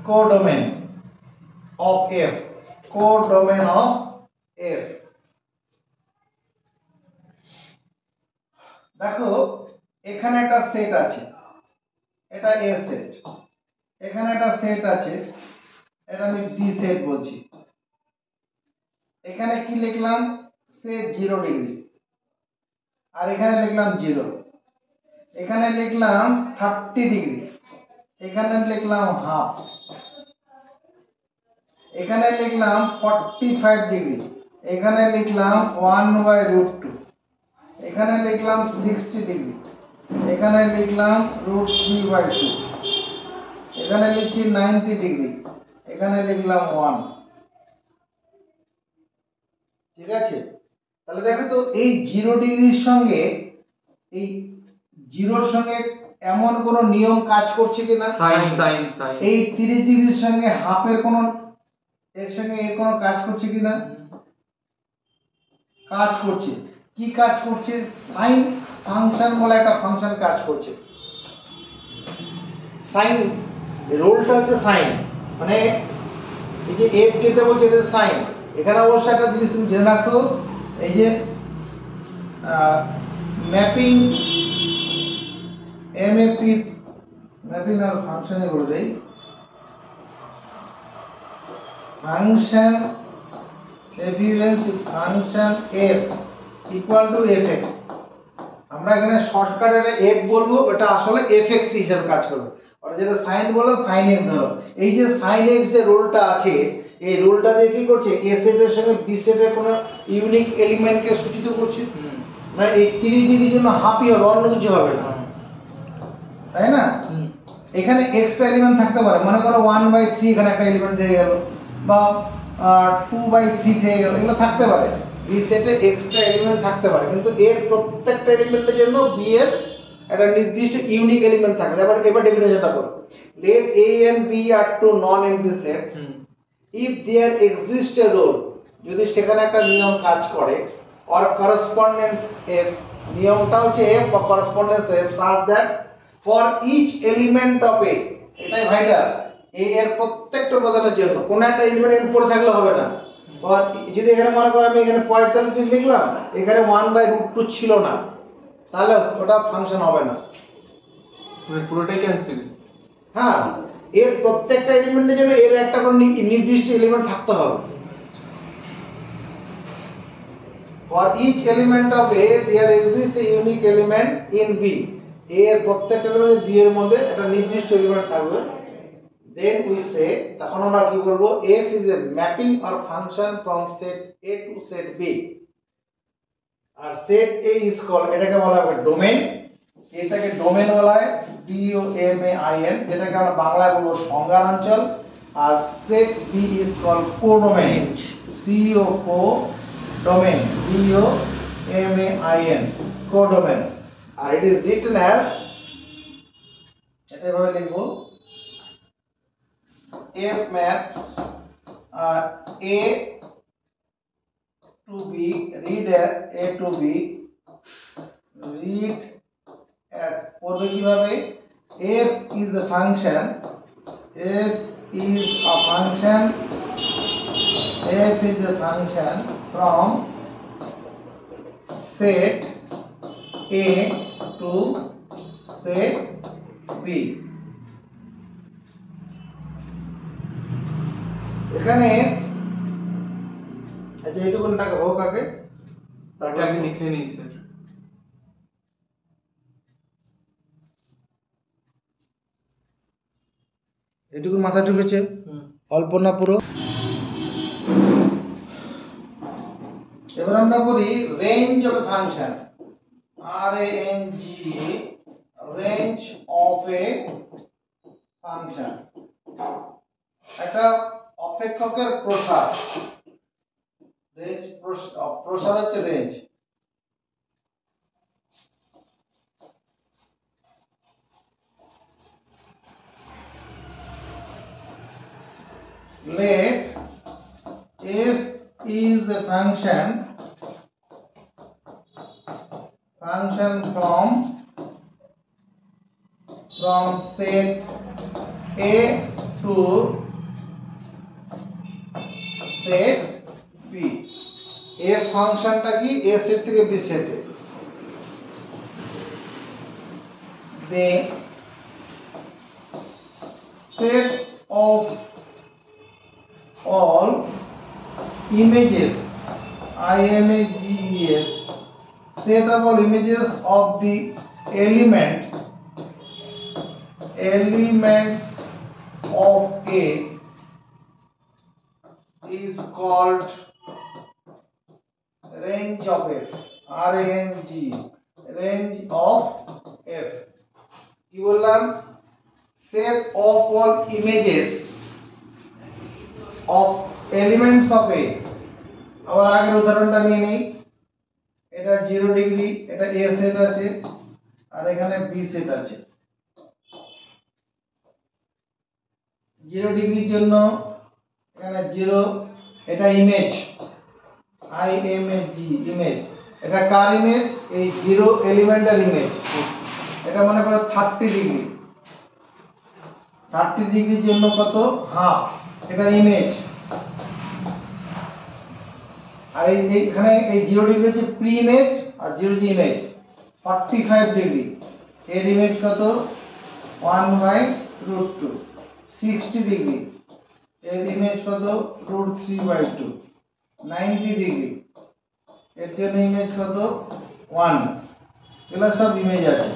codomain of F, codomain of F। দেখো এখানে একটা set আছে, এটা A set, এখানে একটা set আছে, এটা আমি B সেট বলছি। এখানে কি লিখলাম, সে 0 ডিগ্রি, আর এখানে লিখলাম 0, এখানে লিখলাম 30 ডিগ্রি, এখানে লিখলাম হাফ, এখানে লিখলাম 45 ডিগ্রি, এখানে লিখলাম 1/√2, এখানে লিখলাম 60 ডিগ্রি, এখানে লিখলাম √3/2, এখানে লিখছি 90 ডিগ্রি, এখানে লিখলাম 1। ঠিক আছে, তাহলে দেখো তো এই 0 ডিগ্রির সঙ্গে এই 0-র সঙ্গে এমন কোন নিয়ম কাজ করছে কিনা, সাইন এই 30 ডিগ্রির সঙ্গে হাফের কোন এর সঙ্গে এর কোন কাজ করছে কিনা, কাজ করছে। কি কাজ করছে, সাইন ফাংশন বলে একটা ফাংশন কাজ করছে। সাইন রোলটা হচ্ছে সাইন, মানে এই যে f যেটা বলছে এটা সাইন। এখানে অবশ্যই একটা জিনিস তুমি জেনে রাখো, এই যে ম্যাপিং এমএপি ম্যাপিং আর ফাংশনে বলে দেই, function function f equal to fx। আমরা এখানে শর্টকাট এটা f বলবো, এটা আসলে fx হিসেবে কাজ করবে, আর যেটা সাইন বলো সাইন x ধরো। এই যে সাইন x যে রোলটা আছে, এই রোলটা দিয়ে কি করছে, a সেটের সঙ্গে b সেটের কোনো ইউনিক এলিমেন্টকে সূচিত করছে। মানে এই 30 ডিগ্রির জন্য হাফই হবে, অন্য কিছু হবে না, তাই না? এখানে এক্সট্রা এলিমেন্ট থাকতে পারে, মনে করো 1/3 এখানে একটা এলিমেন্ট থেকে গেল, বা 2/3 থেকে গেল, এগুলো থাকতে পারে। b সেটে এক্সট্রা এলিমেন্ট থাকতে পারে, কিন্তু এর প্রত্যেকটা এলিমেন্টের জন্য b এর একটা নির্দিষ্ট ইউনিক এলিমেন্ট থাকে। এবার ডেফিনেশনটা করো, let a and b are two non empty sets if there exists a role, যদি সেখানে একটা নিয়ম কাজ করে, or correspondence f, নিয়মটা হচ্ছে f বা correspondence f, such that for each element of a, এটাই ভাইটাল, a এর প্রত্যেকটা উপাদানের জন্য কোন একটা এলিমেন্ট উপরে থাকলে হবে না। আর যদি এখানে মনে করো আমি এখানে 45 লিখলাম, এখানে 1/√2 ছিল না, তাহলে ওটা ফাংশন হবে না, পুরোটাই ক্যান্সেল। হ্যাঁ, এর প্রত্যেকটা এলিমেন্টের জন্য এর একটা করে নির্দিষ্ট এলিমেন্ট থাকতে হবে। For each element of A there exists a unique element in B, A এর প্রত্যেকটা এলিমেন্ট B এর মধ্যে একটা নির্দিষ্ট এলিমেন্ট থাকবে। Then we say, তখন আমরা কি বলবো, f is a mapping or function from set A to set B, আর set A is called, এটাকে বলা হয় ডোমেইন, এটাকে ডোমেইন বলা হয় DOMAIN, যেটাকে আমরা বাংলায় বলবো সংজ্ঞার অঞ্চল। আর set B is called codomain, CO co domain, DOMAIN। Codomain আর ইট ইজ রিটেন অ্যাজ এটা এভাবে লিখবো f map a to b read as a to b read as পড়বে কিভাবে f is a function f is a function f is a function from set a to set b এখানে আচ্ছা এইটুকুনটাকে হোক আগে এটা আগে লিখে নিই স্যার। এইটুকুন মাথা ঢুকেছে অল্প না পুরো এবার আমরা করি range of a function R A N G range of a function একটা অপেক্ষকের প্রসার রেঞ্জ প্রসার হচ্ছে range let f is a function from set a to set b f ফাংশনটা কি a সেট থেকে b সেটে the set of all images images set of all images of the elements of a is called range of f range range of f কি বললাম set of all images of elements of a আবার আগের উদাহরণটা নিয়ে নেই এটা 0 degree এটা a set আছে আর এখানে b সেট আছে 0 ডিগ্রির জন্য এখানে 0 এটা ইমেজ ইমেজ এটা কার ইমেজ এই 0 এলিমেন্টাল ইমেজ এটা মনে করো 30 ডিগ্রি 30 ডিগ্রির জন্য কত হাফ এটা ইমেজ আর এখানে এই 0 ডিগ্রি হচ্ছে প্রি ইমেজ আর 0 জি ইমেজ 45 ডিগ্রি এর ইমেজ কত 1/√2 60 ডিগ্রি এর ইমেজ কত √3/2 90 ডিগ্রি এর জন্য ইমেজ কত 1 এগুলো সব ইমেজ আছে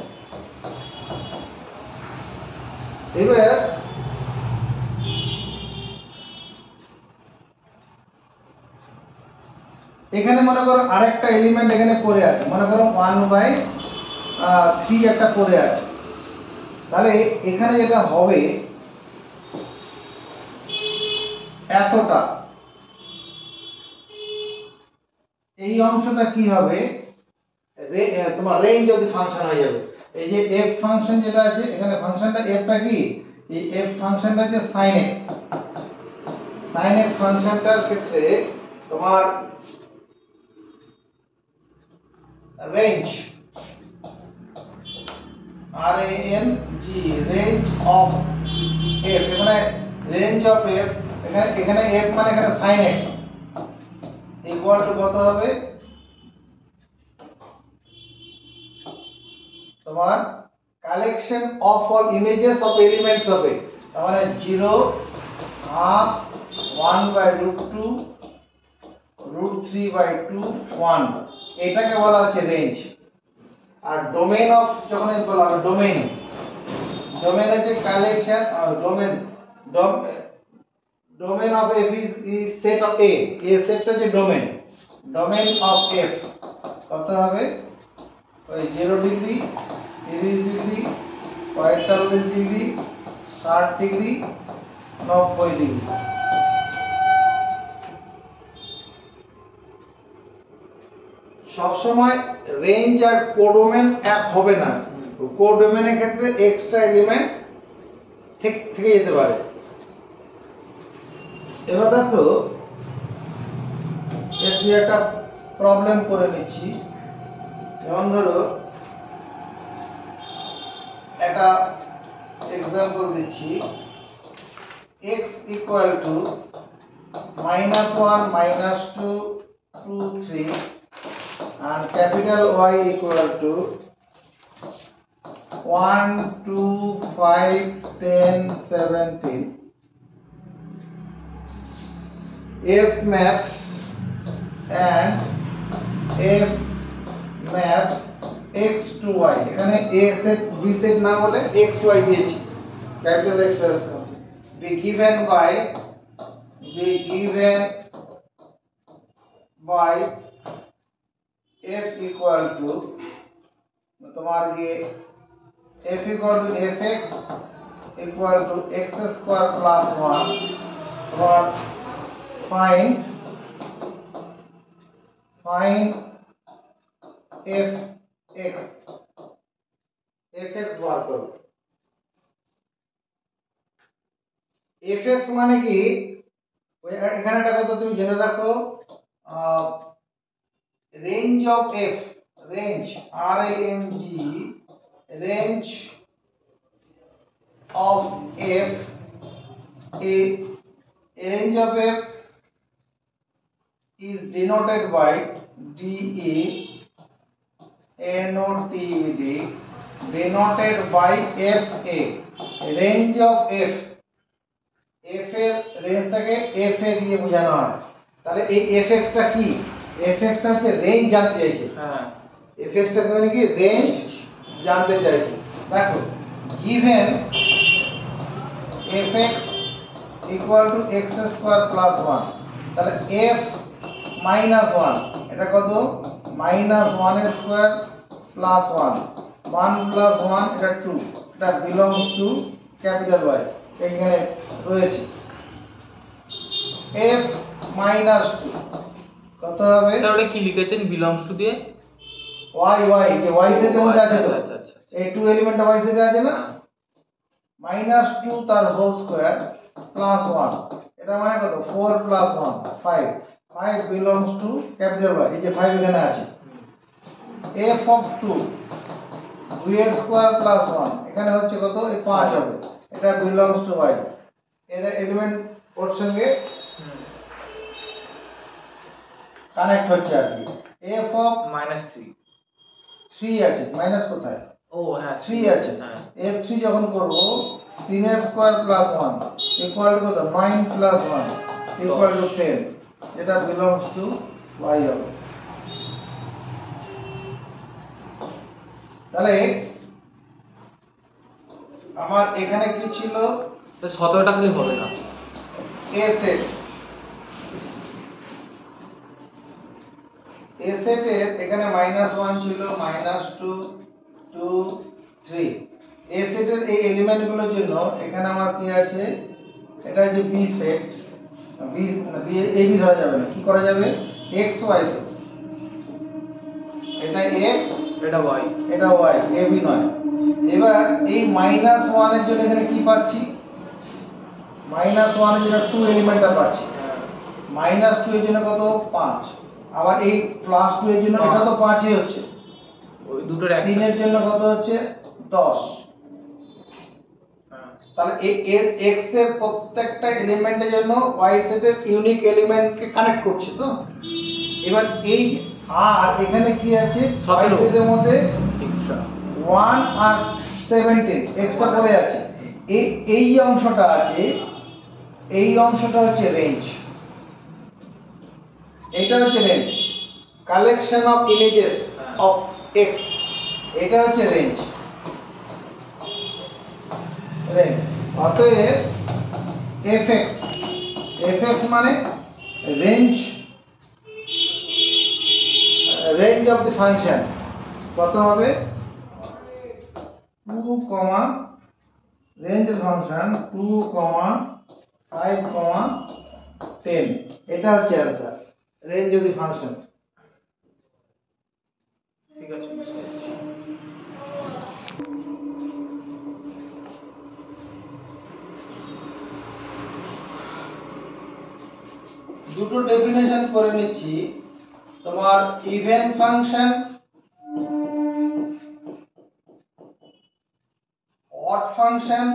এবার এখানে মনে করো আরেকটা এলিমেন্ট এখানে পড়ে আছে মনে করো 1/3 একটা পড়ে আছে তাহলে এখানে যেটা হবে এতটা এই অংশটা কি হবে তোমার রেঞ্জ অফ দি ফাংশন হয়ে যাবে এই যে f ফাংশন যেটা আছে এখানে ফাংশনটা f টা কি এই f ফাংশনটা যে sin x ফাংশনটার ক্ষেত্রে তোমার range RANG range of f এখানে রেঞ্জ অফ f এখানে f মানে এখানে sin x ইকুয়াল টু কত হবে তোমার collection of all images of elements হবে তার মানে 0 হাফ 1/√2 √3/2 1 এটাকে বলা হচ্ছে রেঞ্জ আর ডোমেইন অফ যখন বলা হবে ডোমেইন হচ্ছে collection domain of f is set of a সেটটা হচ্ছে ডোমেইন অফ f কত হবে ওই 0 degree 30 degree 45 degree 60 degree 90 degree সবসময় রেঞ্জ আর কোডোমেন এক হবে না, কোডোমেনের ক্ষেত্রে এক্সট্রা এলিমেন্ট থেকে যেতে পারে। এবার দেখো এর দিয়ে একটা প্রবলেম করে নিচ্ছি। যেমন ধরো একটা এক্সাম্পল দিচ্ছি, x equal to -1 -2 2 3 and capital Y equal to 1 2 5 10 17. F maps and F maps x to y, এখানে a সেট b সেট না বলে x y দিয়েছি, capital X be given by f equal to তোমার ये f equal to fx equal to x square plus 1 or find fx বার করো। fx মানে কি, ওই এখানে একটা কথা তুমি জেনে রাখো, range of f, range RANG, range of f, a range of f is denoted by DE NOTED, denoted by FA, range of f, f এর রেঞ্জটাকে fa দিয়ে বোঝানো হয়। তাহলে এই fx টা কি, fx টা হচ্ছে রেঞ্জ জানতে চাইছে। হ্যাঁ, fx টা মানে কি, রেঞ্জ জানতে চাইছে। দেখো given fx equal to x square plus 1, তাহলে f minus 1 এটা কত, -1 এর স্কয়ার প্লাস 1, 1 plus 1 এটা 2, এটা belongs to capital Y, এইখানে রয়েছে f minus 2 কত হবে, স্যার ওটা কি লিখেছেন বিলংস টু দিয়ে? y যে y সেটের মধ্যে আছে তো, আচ্ছা আচ্ছা, এই 2 এলিমেন্টটা y সেটে আছে না, -2 তার হোল স্কয়ার প্লাস 1, এটা মানে কত, 4 plus 1 5, 5 belongs to capital Y, এই যে 5 এখানে আছে। f of 2 2 এর স্কয়ার প্লাস 1, এখানে হচ্ছে কত, এই 5 হবে, এটা belongs to Y, এর এলিমেন্ট ওর সঙ্গে কানেক্ট হচ্ছে আর কি। f of -3, 3 আছে, মাইনাস কোথায়, ও হ্যাঁ 3 আছে, হ্যাঁ, f3 যখন করব 3 এর স্কয়ার প্লাস 1 ইকুয়াল টু কত, 9 প্লাস 1 ইকুয়াল টু 10, এটা belongs to Y হবে। তাহলে আমার এখানে কি ছিল, তো 17টা খালি হবে না। a সেট, a সেটের এখানে -1 ছিল, -2 2 3, a সেটের এই এলিমেন্টগুলোর জন্য এখানে আমার কি আছে, এটা যে b set, b a b ধরা যাবে না, কি করা যাবে, x y, এটা x এটা y, এটা y, a b নয়। এবার এই -1 এর জন্য এখানে কি পাচ্ছি, -1 এর জন্য 2 এলিমেন্টটা পাচ্ছি, -2 এর জন্য কত, 5, আবার এই +2 এর জন্য এটা তো 5ই হচ্ছে, ওই দুটোর 3 এর জন্য কত হচ্ছে 10। তাহলে এর x এর প্রত্যেকটা এলিমেন্টের জন্য y সেটের ইউনিক এলিমেন্টকে কানেক্ট করছে তো। এবার এই আর এখানে কি আছে, y সেটের মধ্যে এক্সট্রা 1 আর 17 এক্সট্রা পড়ে আছে, এই অংশটা আছে, এই অংশটা হচ্ছে রেঞ্জ, এটা হচ্ছে range, collection of images of x, এটা হচ্ছে রেঞ্জ, রেঞ্জ। অতএব fx মানে range, range of the function কত হবে, 2, রেঞ্জ অফ ফাংশন 2, 5, 10, এটা হচ্ছে answer, range of the function. আছে বুঝতে পারছি। দুটো ডেফিনেশন করে নিচ্ছি। তোমার even function, odd function,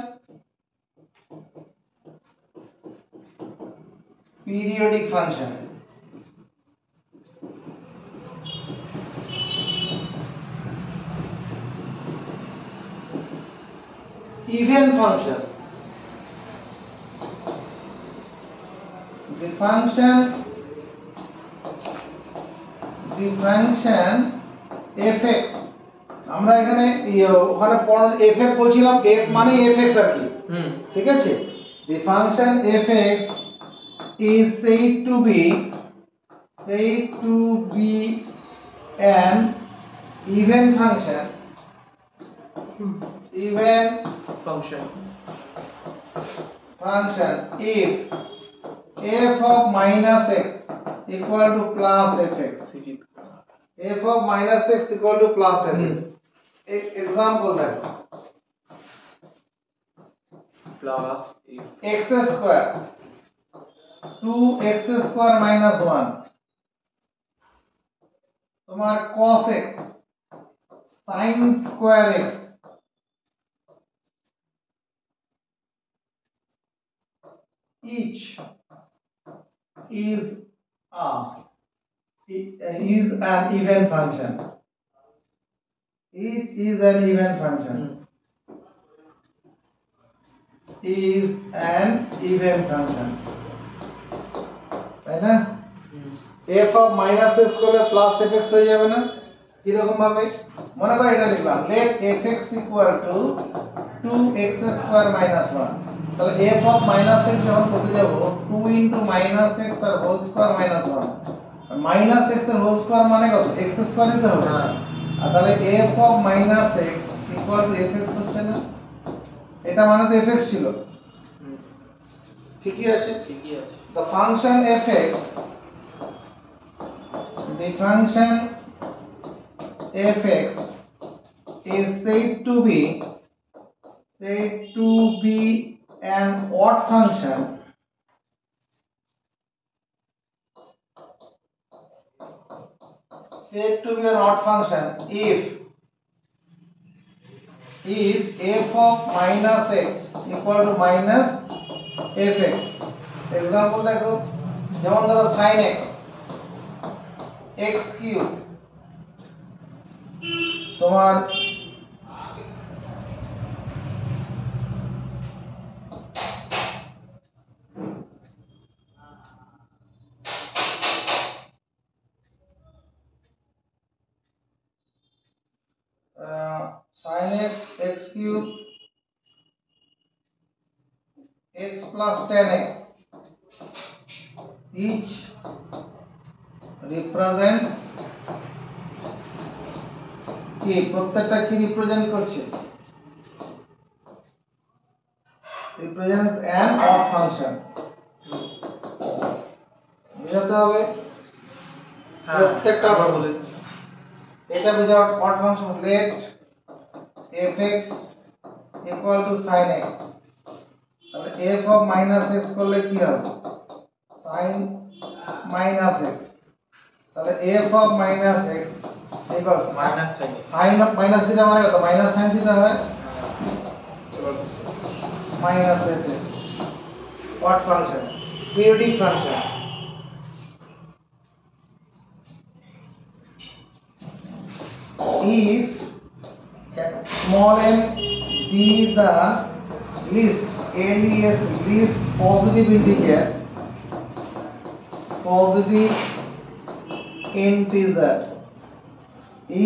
periodic function. Even function, the function fx, আমরা এখানে ওখানে fx বলছিলাম, f মানে fx আর কি, ঠিক আছে। the function fx is said to be an even function if f of minus x equal to plus fx, f of minus x equal to plus fx. Example that plus x square 2x square minus 1 তোমার cos x sin square x each is an even function. Each is an even function. Is an even function. তাই না? f of minus x করলে plus fx হয়ে যাবে না? কি রকম ভাবে? মনে করো এটা লিখলাম, let fx equal to 2x square minus 1. তাহলে f of minus x যখন করতে যাব 2 into minus x তার whole square minus 1. minus x এর whole square মানে কত? x square নিতে হবে। আর তাহলে f of minus x equal to fx হচ্ছে না? এটা মানে তো fx ছিল। ঠিকই আছে? ঠিকই আছে। The function fx is said to be an odd function if f of minus x equal to minus fx. Example দেখো, যেমন ধরো sin x x cube তোমার sin x cube x plus 10x each represents কি প্রত্যেকটা কি represent করছে? represents an odd function. বুঝাতে হবে প্রত্যেকটা আবার বলে এটা বুঝাও odd function. let fx equal to sin x, তাহলে f of minus x করলে কি হবে? sin minus x, তাহলে f of minus x equals minus sin of minus theta মানে কত? minus sin theta হয় minus fx. What function? Periodic function. If small m be the least positive integer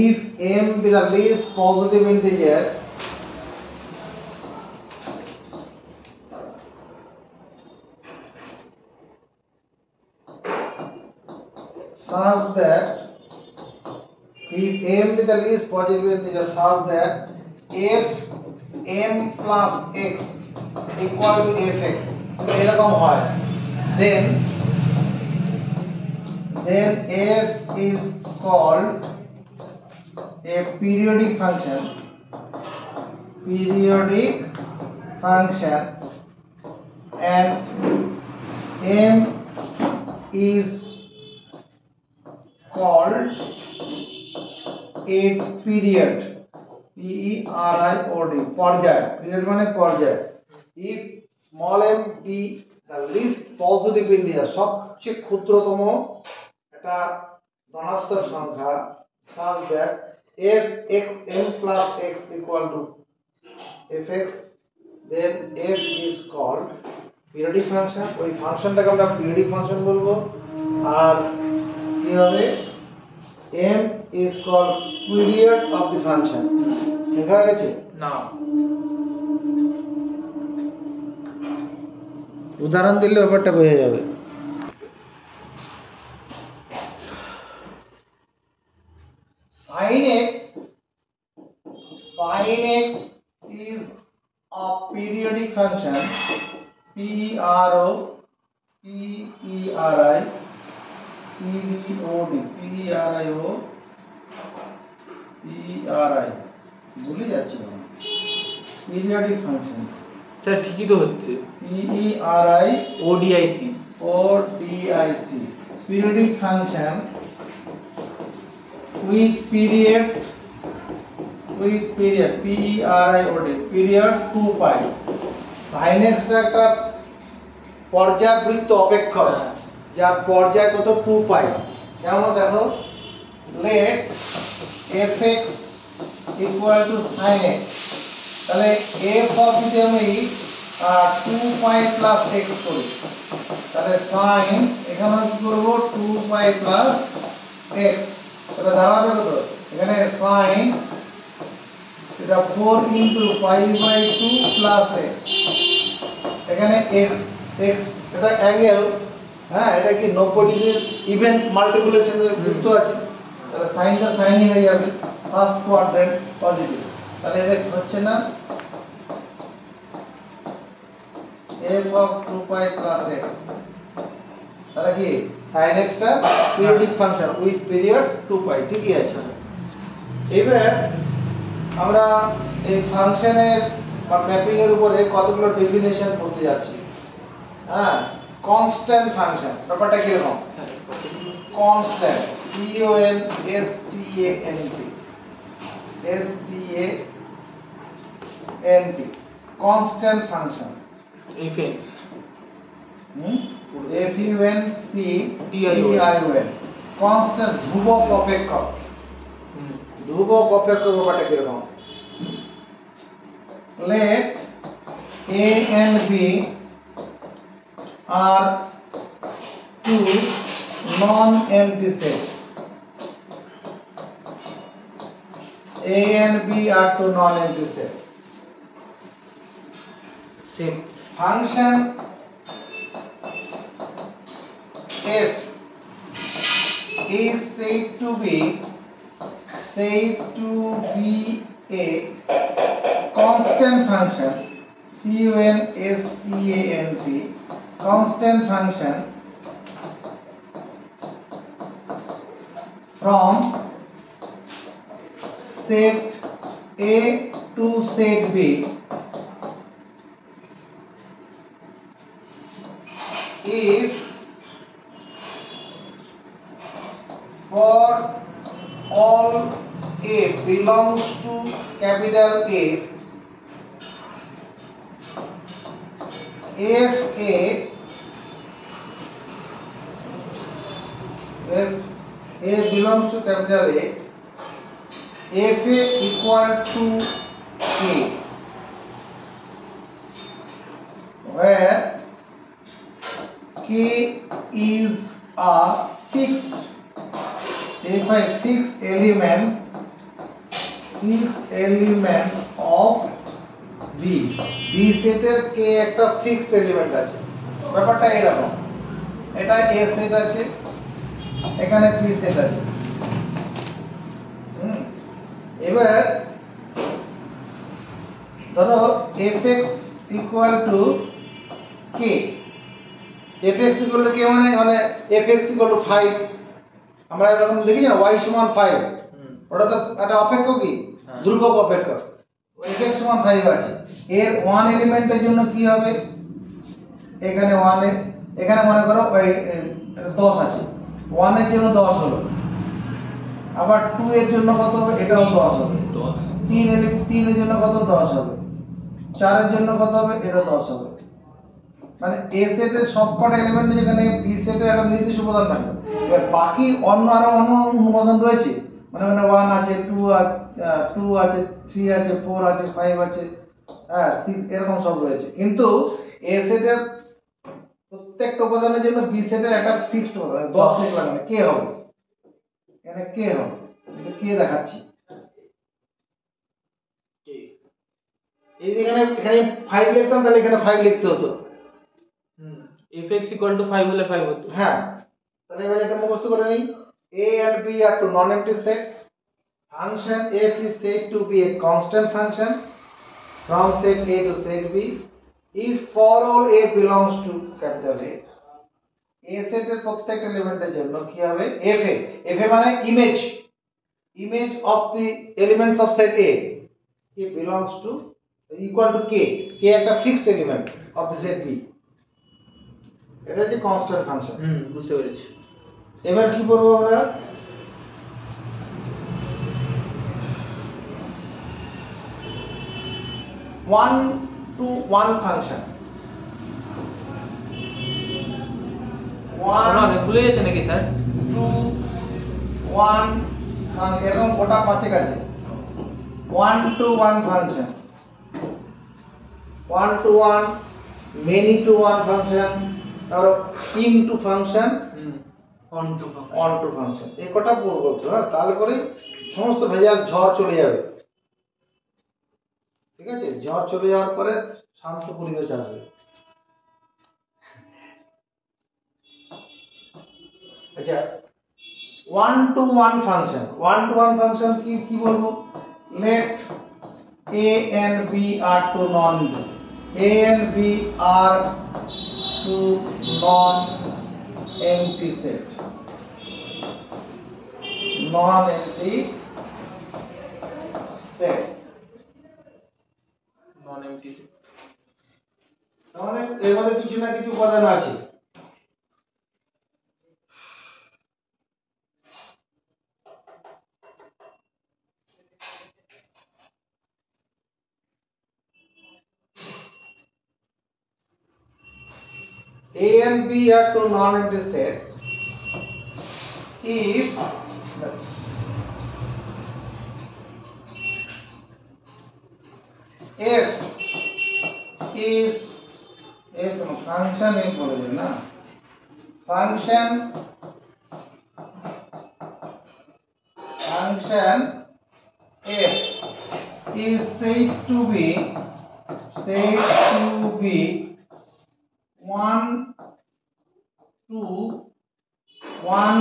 if m be the least positive integer such that if m be the least positive integer such that f m plus x equal to fx এরকম হয়, then f is called a periodic function and m is called its period, period, পর্যায়, period মানে পর্যায়। if small m be the least positive integer, সবচেয়ে ক্ষুদ্রতম একটা ধনাত্মক সংখ্যা, such that f x m plus x equal to fx, then f is called periodic function। ওই ফাংশনটাকে আমরা periodic function বলবো। আর কি হবে, m is called period of the function। লেখা গেছে না, উদাহরণ দিলে ব্যাপারটা বোঝা যাবে। sin x is a periodic function, ভুলে যাচ্ছি না, periodic function, স্যার ঠিকই তো হচ্ছে, PERIODIC, ODIC, periodic function with period, period 2 pi। sin x একটা পর্যায়বৃত্ত অপেক্ষক যার পর্যায় কত 2 pi। যেমন দেখো, let fx equal to sin x, তাহলে f of যদি আমি 2 pi plus x করি, তাহলে sin এখানে কি করব 2 pi plus x, তাহলে দাঁড়াবে কত, এখানে sin এটা 4 into pi by 2 plus x, এখানে x এটা অ্যাঙ্গেল, হ্যাঁ এটা কি 90 ডিগ্রির ইভেন মাল্টিপ্লিকেশন যুক্ত আছে, তাহলে সাইনটা সাইনই হয়ে যাবে, ফার্স্ট কোয়াড্রেন্ট পজিটিভ, তাহলে এটা হচ্ছে না f of 2 pi plus x, তাহলে কি sin x টা periodic function with period 2 pi, ঠিকই আছে। এবার আমরা এই ফাংশনের বা ম্যাপিং এর উপরে কতগুলো ডেফিনেশন পড়তে যাচ্ছি। হ্যাঁ, কনস্ট্যান্ট ফাংশন ব্যাপারটা কি রকম, constant, CONSTANT, constant function, fx, FUNCTION, constant, ধ্রুবক অপেক্ষক, ধ্রুবক অপেক্ষক ব্যাপারটা কি রকম, let a and b are two non-empty sets, a and b are two non-empty sets, function f is said to be a constant function, CONSTANT, constant function from set A to set B if for all A belongs to capital A, if A belongs to capital A, if A equal to A, where K is a fixed, if I fixed element of B, B সেটের K একটা fixed element আছে, ব্যাপারটা এরকম, এটা A set আছে, এখানে P set আছে। এবার ধরো fx equal to K, fx equal to K মানে fx equal to 5, আমরা এরকম দেখি না y সমান 5, ওটা তো একটা অপেক্ষক কি হ্যাঁ। ধ্রুবক অপেক্ষক fx সমান 5 আছে এর 1 এলিমেন্টের জন্য কি হবে এখানে 1 এর এখানে মনে করো ওই 10 আছে 1 এর জন্য 10 হলো আবার 2 এর জন্য কত হবে এটাও 10 হবে 10 3 এর জন্য কত 10 হবে 4 এর জন্য কত হবে এটা 10 হবে মানে এ সেটের সবকটা এলিমেন্ট যেখানে বি সেটের একটা নির্দিষ্ট উপাদান থাকে এবার বাকি অন্য উপাদান রয়েছে মানে 1 আছে 2 আছে 3 আছে 4 আছে 5 আছে হ্যাঁ 6 এরকম সব রয়েছে কিন্তু এ সেটের প্রত্যেকটা উপাদানের জন্য বি সেটের একটা ফিক্সড উপাদান 10 লিখলাম মানে কে হবে এখানে কে হবে এটা কে দেখাচ্ছি এই যে এখানে 5 লিখতাম তাহলে এখানে 5 লিখতে হতো fx = 5 হলে 5 হতো হ্যাঁ তাহলে এবার এটা মুখস্থ করে নেই a and b are two non-empty sets function f is said to be a constant function from set a to set b if for all a belongs to capital A a সেটের প্রত্যেকটা এলিমেন্টের জন্য কি হবে f a মানে image of the elements of set a it belongs to equal to k একটা fixed element of the set b এটা হচ্ছে কনস্ট্যান্ট ফাংশন বুঝতে পেরেছি এবার কি করব আমরা 1-to-1 ফাংশন ভুলে গেছে নাকি স্যার 1 এরকম গোটা পাঁচেক আছে 1-to-1 function 1-to-1 many-to-1 function তারপর into function on to function এই কটা পড়ব তো তাহলে করে সমস্ত ভেজাল ঝড় চলে যাবে ঠিক আছে ঝড় চলে যাওয়ার পরে শান্ত পরিবেশ আসবে আচ্ছা 1-to-1 ফাংশন কি বলবো let a and b are two a and b are two non-empty set non-empty sets তাহলে এর মধ্যে কিছু না কিছু উপাদান আছে A and B are two non-empty sets if f is f function f বলে দেন না function f is said to be 1-to-1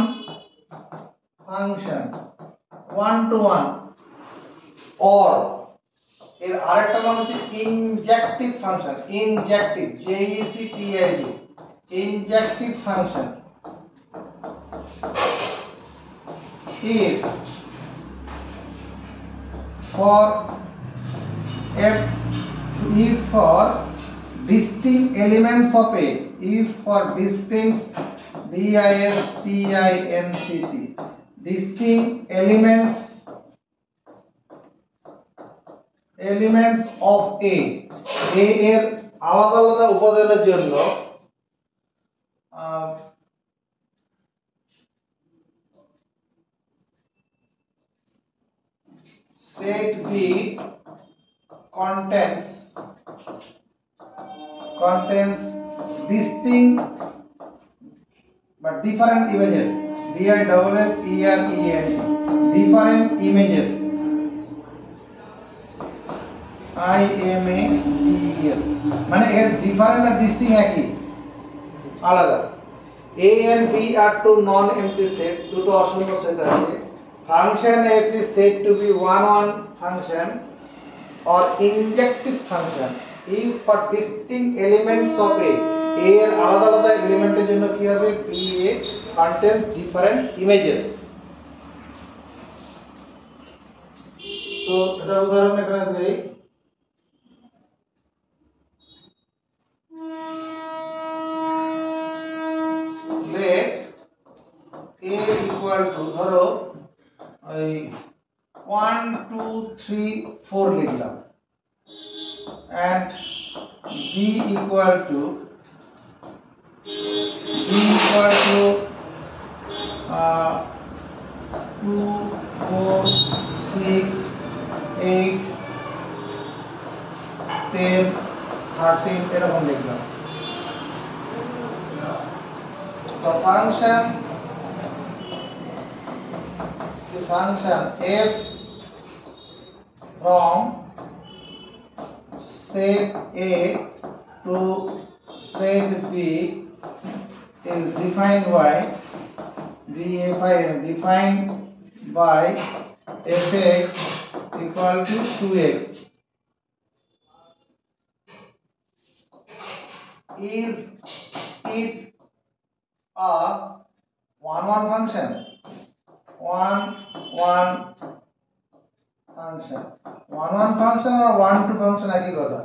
function 1-to-1 or এর আরেকটা নাম হচ্ছে ইনজেক্টিভ function ইনজেক্টিভ JECTIV ইনজেক্টিভ function if for distinct elements of A if for distinct distinct elements of A এর আলাদা আলাদা উপাদানের জন্য set B contains distinct but different images different images IMAGES মানে এর ডিফারেন্ট আর ডিস্টিংক্ট একই আলাদা A and B are two non-empty set দুটো অশূন্য সেট আছে function f is said to be one function or injective function if for distinct elements of A এর আলাদা আলাদা এলিমেন্টের জন্য কি হবে B A contains different images তো এটা উদাহরণ এখানে দেই। let a equal to ধরো ওই 1 2 3 4 লিখলাম and b equal to 2 4 6 8 10 13 এরকম লিখলাম। The function f from set A to set B is defined by fx equal to 2x. Is it a 1 1 function? 1 1 function 1 1 function or 1 2 function একই কথা।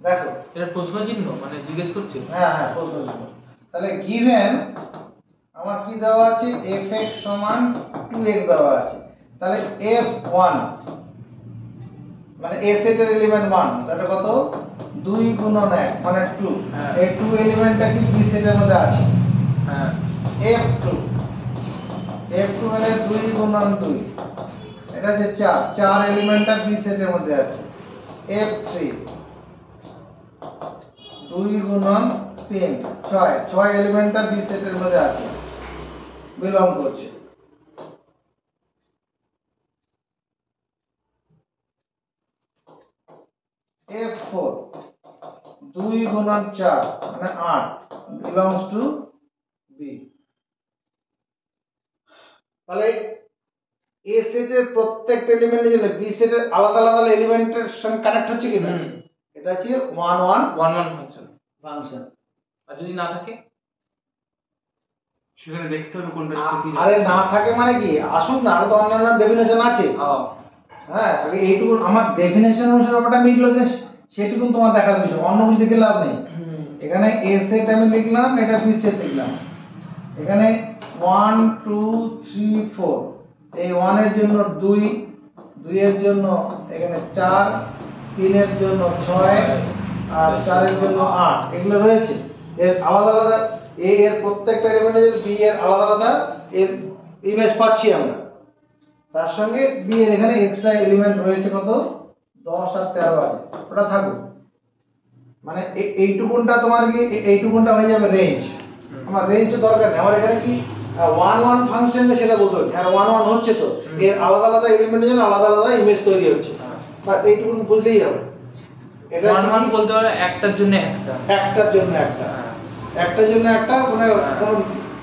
দেখো এটা প্রশ্ন চিহ্ন মানে জিজ্ঞেস করছে। হ্যাঁ হ্যাঁ প্রশ্ন চিহ্ন। তাহলে given আমার কি দেওয়া আছে fx সমান 2x দেওয়া আছে। তাহলে f1 মানে a সেটের এলিমেন্ট 1 তাহলে কত 2 গুণন 1 মানে 2। এই 2 এলিমেন্টটা কি b সেটের মধ্যে আছে। হ্যাঁ f2 মানে 2 গুণন 2 এটা যে 4 এলিমেন্টটা b সেটের মধ্যে আছে। f3 2 গুণন 3 6 এলিমেন্টটা b সেটের মধ্যে আছে বিলং করছে। f4 2 গুণন 4 মানে 8 belongs to b। তাহলে a সেটের প্রত্যেকটা এলিমেন্ট যেটা b সেটের আলাদা আলাদা এলিমেন্টের সঙ্গে কানেক্ট হচ্ছে কি না এটা হচ্ছে 1 1 ফাংশন। আর যদি না থাকে সেখানে দেখতে হবে কোনটা সাথে কি আরে না থাকে মানে কি আসুক না আরো তো অন্যান্য ডেফিনেশন আছে। হ্যাঁ আগে এইটুকু আমার ডেফিনেশন অনুসারে ব্যাপারটা মিটলো যে সেটুকু তোমার দেখার বিষয়, অন্য কিছু দেখে লাভ নেই। এখানে a সেট আমি লিখলাম, এটা b সেট লিখলাম। এখানে 1 2 3 4 এই 1 এর জন্য 2 2 এর জন্য এখানে 4 3 এর জন্য 6 আর 4 এর জন্য 8 এগুলো রয়েছে। এর আলাদা আলাদা a এর প্রত্যেকটা এলিমেন্টের b এর আলাদা আলাদা এর ইমেজ পাচ্ছি আমরা। তার সঙ্গে b এর এখানে এক্সট্রা এলিমেন্ট রয়েছে কত 10 আর 13 আছে, ওটা থাকুক। মানে এইটুকুনটা তোমার কি এইটুকুনটা হয়ে যাবে রেঞ্জ। আমার রেঞ্জ দরকার নেই, আমার এখানে কি 1 1 ফাংশন সেটা বলতে হবে। আর 1 1 হচ্ছে তো এর আলাদা আলাদা এলিমেন্টের জন্য আলাদা আলাদা ইমেজ তৈরি হচ্ছে, বাস এইটুকুন বুঝলেই হবে। এটা 1 1 বলতে পারে একটার জন্য একটা, একটার জন্য একটা, একটার জন্য একটা মানে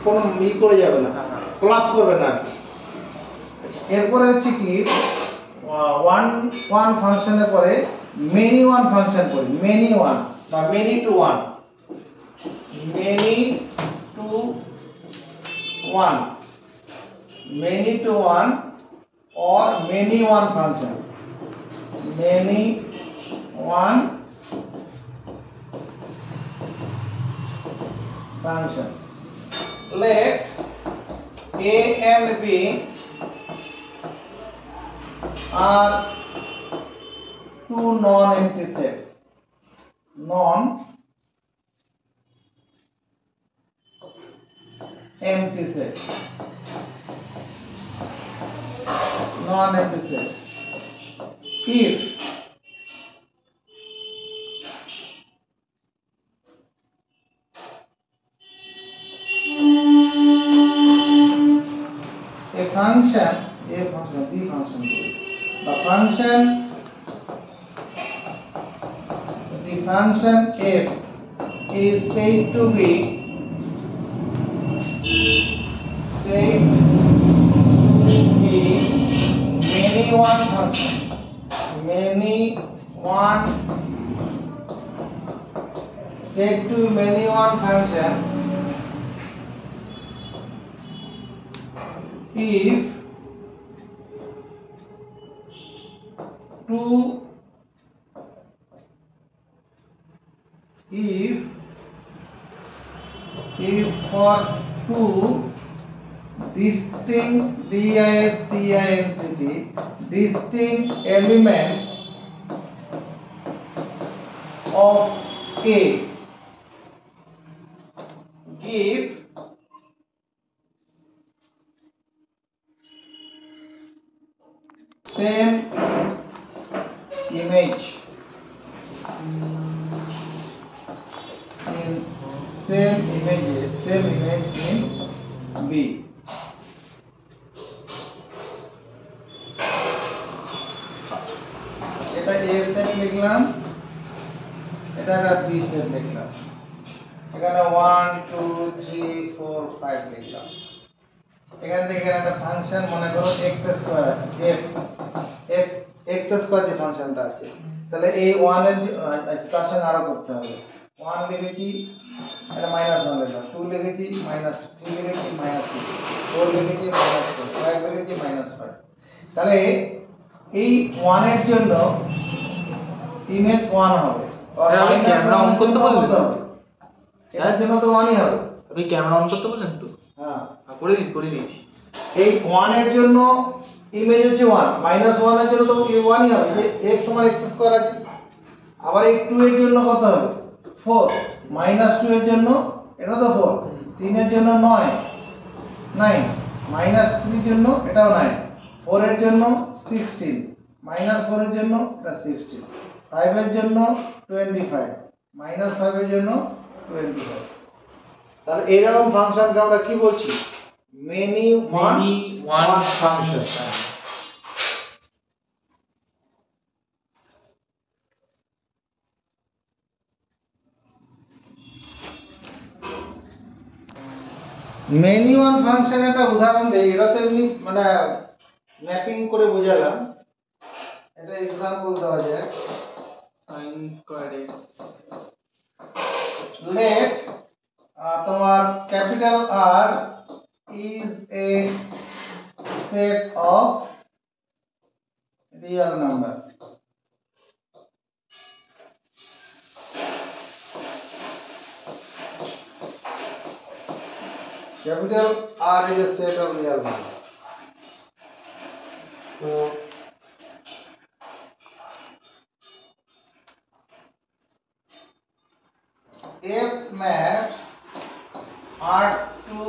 কোনো ই করে যাবে না, ক্লাস করবে না। এরপরে হচ্ছে কি 1 1 ফাংশনের পরে মেনি 1 ফাংশন করি, মেনি 1 বা many two 1, many two 1, many two 1 or many 1 function, many 1 function. Let a and b are two non-empty sets, non-empty sets, non-empty sets. If a function, the function f is said to be many 1 function, many 1 said to many 1 function if two if for two distinct distinct elements of A give same image in same image in B. এটা A set লিখলাম, এটা একটা B set লিখলাম, এখানে 1 2 3 4 5 লিখলাম। এখান থেকে এখানে একটা ফাংশন মনে করো x স্কয়ার আছে, f x স্কয়ার যে ফাংশনটা আছে, তাহলে এই 1 এর তার সঙ্গে আরো করতে হবে। 1 লিখেছি, এটা -1 লিখলাম, 2 লিখেছি, -3 লিখেছি, -3, 4 লিখেছি, -4, 5 লিখেছি, -5। তাহলে এই 1 এর জন্য ইমেজ 1 হবে, আর স্যার, আপনি ক্যামেরা অন করতে বললেন? এটার জন্য তো 1ই হবে। আপনি ক্যামেরা অন করতে বললেন তো? হ্যাঁ, করে দিয়েছি। এই 1 এর জন্য ইমেজ হচ্ছে 1, -1 এর জন্য তো 1ই হবে, যে x সমান x স্কয়ার আছে। আবার এই 2 এর জন্য কত হবে? 4, -2 এর জন্য এটা তো 4, 3 এর জন্য 9, -3 এর জন্য এটাও 9, 4 এর জন্য 16, -4 এর জন্য এটা 16, 5 এর জন্য 25, -5 এর জন্য 25। তাহলে এইরকম ফাংশনকে আমরা কি বলছি? many one function। many one function একটা উদাহরণ দেই, এটা তো এমনি মানে ম্যাপিং করে বোঝালাম, এটা एग्जांपल দেওয়া যায়। sin square x let তোমার capital R is a set of real number। Capital R is a set of real number। So F maps R to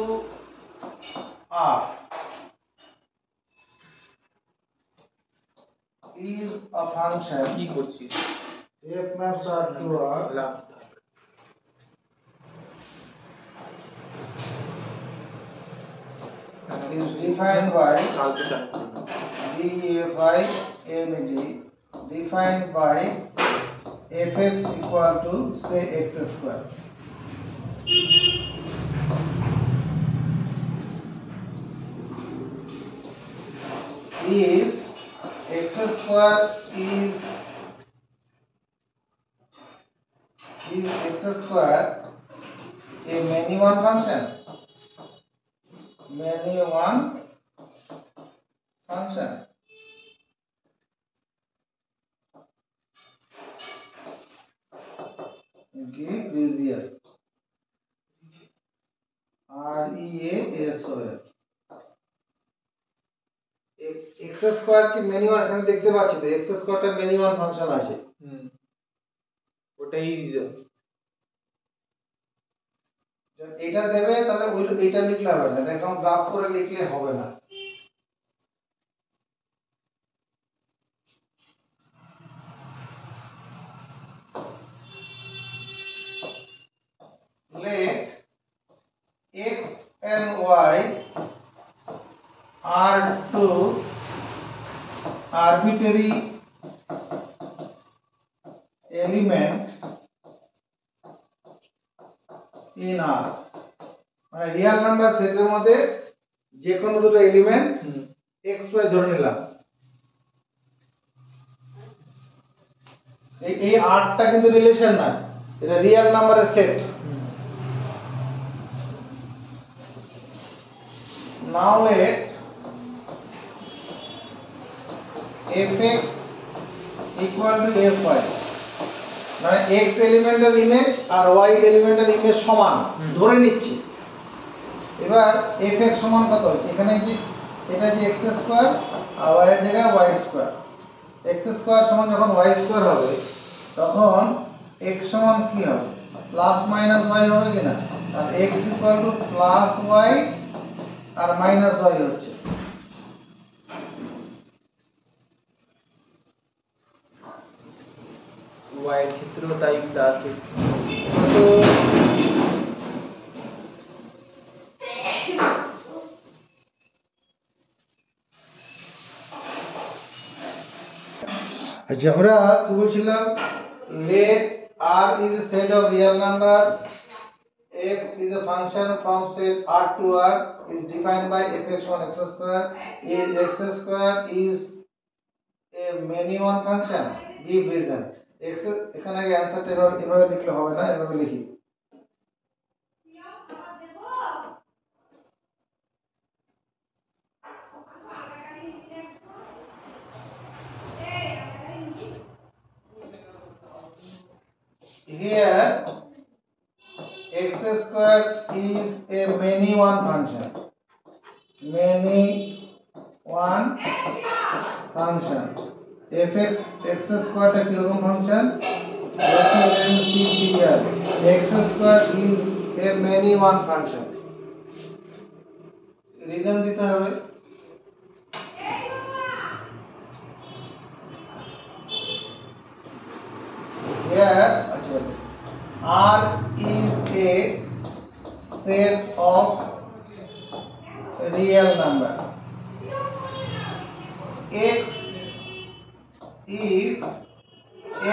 R is a function। কি করছিস? F maps R to R love is defined by কালকে চালু DEFIND defined by fx equal to say x square। Is x square is x square a many one function? Many one function। Give region REASON। x square কি many one, এখানে দেখতে পাচ্ছি তো x স্কয়ারটা many one function আছে। ওটাই reason. এটা দেবে তাহলে এটা লিখলে হবে না, এটা একদম গ্রাফ করে লিখলে হবে না। Let x and y are two arbitrary element in R। মানে রিয়েল নাম্বার সেটের মধ্যে যে কোনো দুটো এলিমেন্ট x y ধরে নিলাম। এই আরটা কিন্তু রিলেশন না, এটা রিয়েল নাম্বারের set. Now let fx equal to fy, মানে x এলিমেন্টাল ইমেজ আর y এলিমেন্টাল ইমেজ সমান ধরে নিচ্ছি। এবার fx সমান কত, এখানে যে এটা যে x স্কয়ার আর y এর জায়গায় y স্কয়ার, x স্কয়ার সমান যখন y স্কয়ার হবে তখন x সমান কি হবে, প্লাস মাইনাস y হবে কিনা, আর x equal to plus y আর মাইনাস y হচ্ছে। y এর ক্ষেত্রেও তাই প্লাস x। তো আচ্ছা, আমরা কি বলছিলাম, let R is a set of real number, f is a function from set R to R is defined by fx on x square, is x square is a many one function, give reason। x এখানে আগে অ্যানসারটা এভাবে লিখলে হবে না, এভাবে লিখি। Here x square is a many one function, many one function, fx x square টা কিরকম function, x square is a many one function, reason দিতে হবে। Here R is a set of real number, x if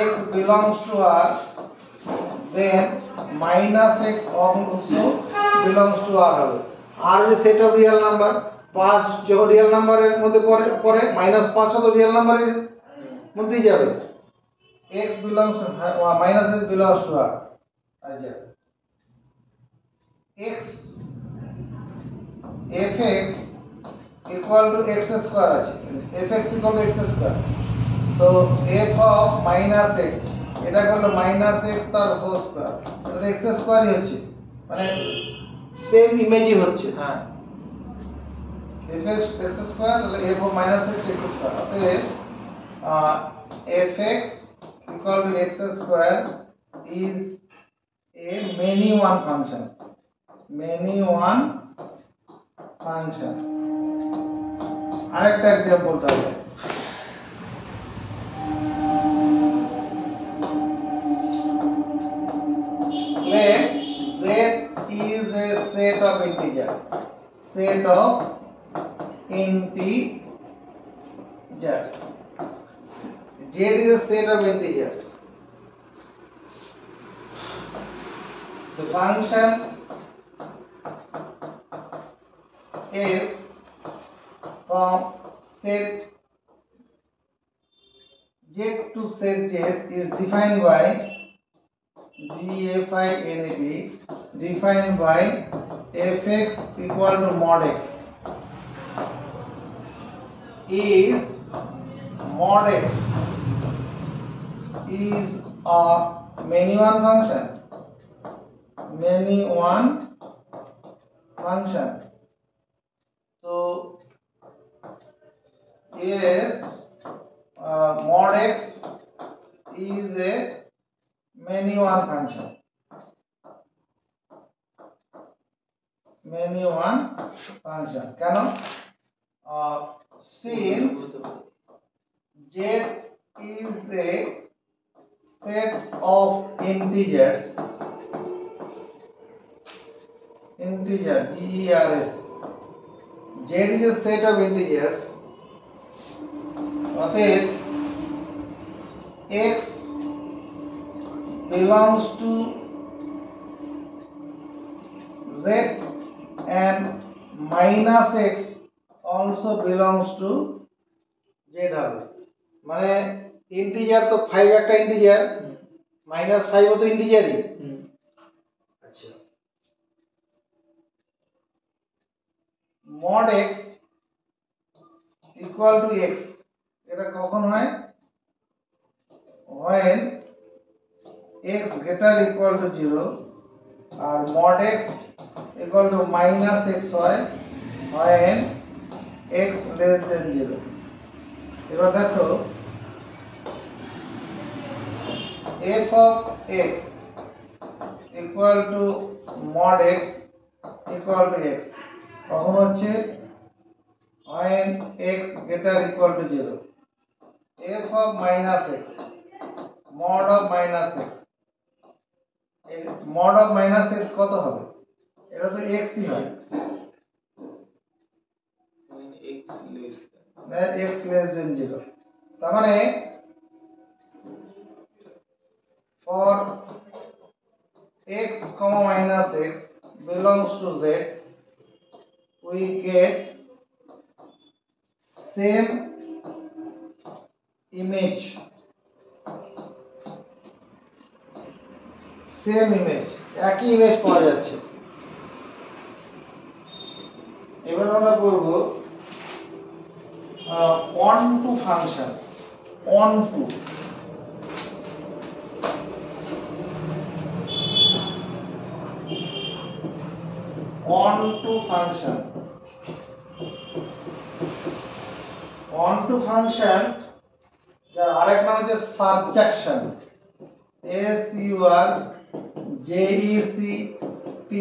x belongs to R then minus x also belongs to R হবে। R is a set of real number, 5 যখন real নাম্বারের মধ্যে পড়ে minus 5 তো real নাম্বারের মধ্যেই যাবে, x belongs to minus x belongs to R। আচ্ছা, x fx equal to x square আছে, fx equal to x square, তো f of minus x এটা করলে minus x তার হোল স্কয়ার, এটা x স্কয়ারই হচ্ছে, মানে সেম ইমেজই হচ্ছে। হ্যাঁ, fx x স্কয়ার তাহলে f of minus x x square, অতএব fx equal to x square is a many one function, many one function। আরেকটা एग्जांपल তাহলে, let z is a set of integer, set of integers, z is a set of integers, the function f from set z to set z is defined by defined defined by fx equal to mod x, is mod x is a many one function, many one function, so yes, mod x is a many one function, many one function কেন, since z is a set of integers, integer gers, z is a set of integers, অতএব x belongs to z and minus x also belongs to z হবে, মানে integer তো 5 একটা integer, minus 5 ও তো ইন্টিজারই। আচ্ছা, mod x equal to x, এটা কখন হয়? when x greater equal to 0 R mod x equal to minus x হয় when x less than 0। এবার দেখো f of x equal to mod x equal to x কখন হচ্ছে? when x greater equal to 0। f of minus x mod of minus x, mod of minus x কত হবে? এটা তো x ই হয়, when x less x less than 0। তার মানে for x comma minus x belongs to z we get same image, একই image পাওয়া যাচ্ছে। এবার আমরা করব on to function, on to function, on to function যার আরেক নাম হচ্ছে subjection, S U R J E C T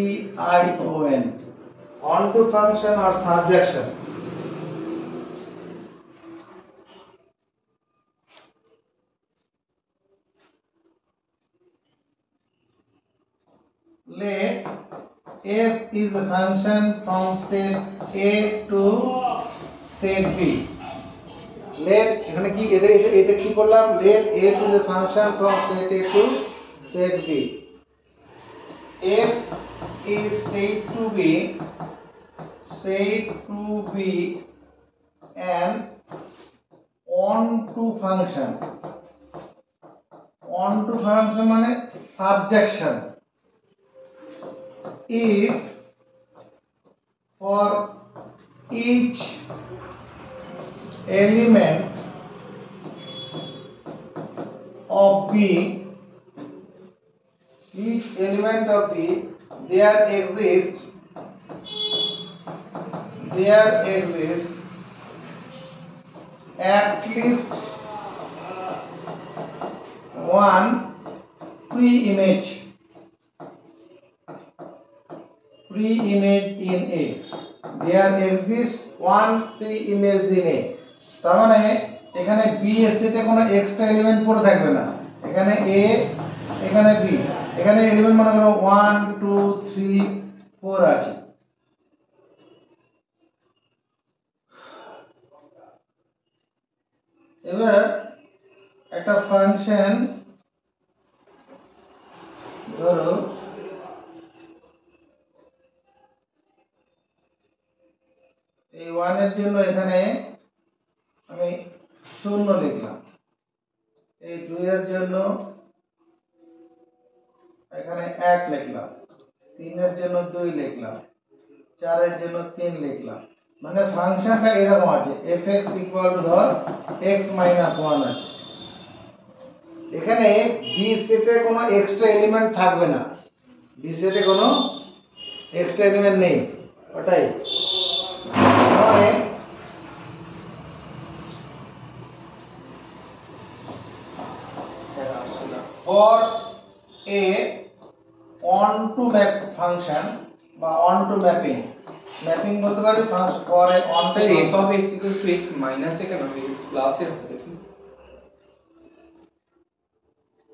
I O N, on to function or subjection। Let f is a function from set A to set B। let এখানে কি এটা কি করলাম? let f is a function from set A to set B। f is said to be an on-to function, on-to function মানে subjection if for each element of B there exists at least one pre-image in A, there exists one pre-image in A। তার মানে এখানে B এর সেটে কোনো extra element পড়ে থাকবে না, এখানে A এখানে B, এখানে এলিমেন্ট মনে করো 1 2 3 4 আছে। এবার একটা ফাংশন ধরো এই 1 এর জন্য এখানে আমি 0 লিখলাম, এই 2 এর জন্য এখানে 1 লিখলাম, 3 এর জন্য 2 লিখলাম, 4 এর জন্য 3 লিখলাম। মানে ফাংশনটা এরকম আছে fx ধর x 1 আছে। এখানে b সেটে কোনো এক্সট্রা এলিমেন্ট থাকবে না, b সেটে কোনো এক্সট্রা এলিমেন্ট নেই, ওটাই মানে for a on to map function বা on to mapping বলতে পারি function for a on to sir f of x equals to x minus এ কেন হবে? x plus এ হবে দেখুন,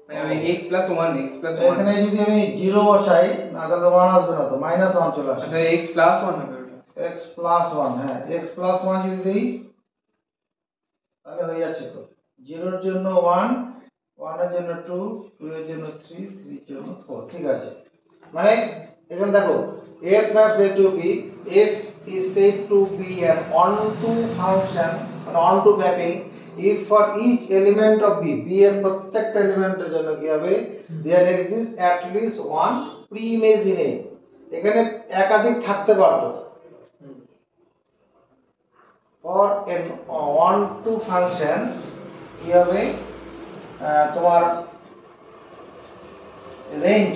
মানে আমি x plus 1 এখানে যদি আমি 0 বসাই না তাহলে 1 আসবে না, তো -1 চলে আসবে। আচ্ছা x plus 1 হবে ওটা, x plus 1, হ্যাঁ x plus 1 যদি দেই তাহলে হয়ে যাচ্ছে তো 0 এর জন্য 1 1 এর জন্য 2 2 এর জন্য 3 3 এর জন্য 4, ঠিক আছে। মানে এখানে দেখো f maps a to b, f is said to be an onto function, an onto mapping if for each element of b, b এর প্রত্যেকটা এলিমেন্টের জন্য কি হবে there exists at least one pre-image in A। এখানে একাধিক থাকতে পারতো, for an one to function কি হবে তোমার রেঞ্জ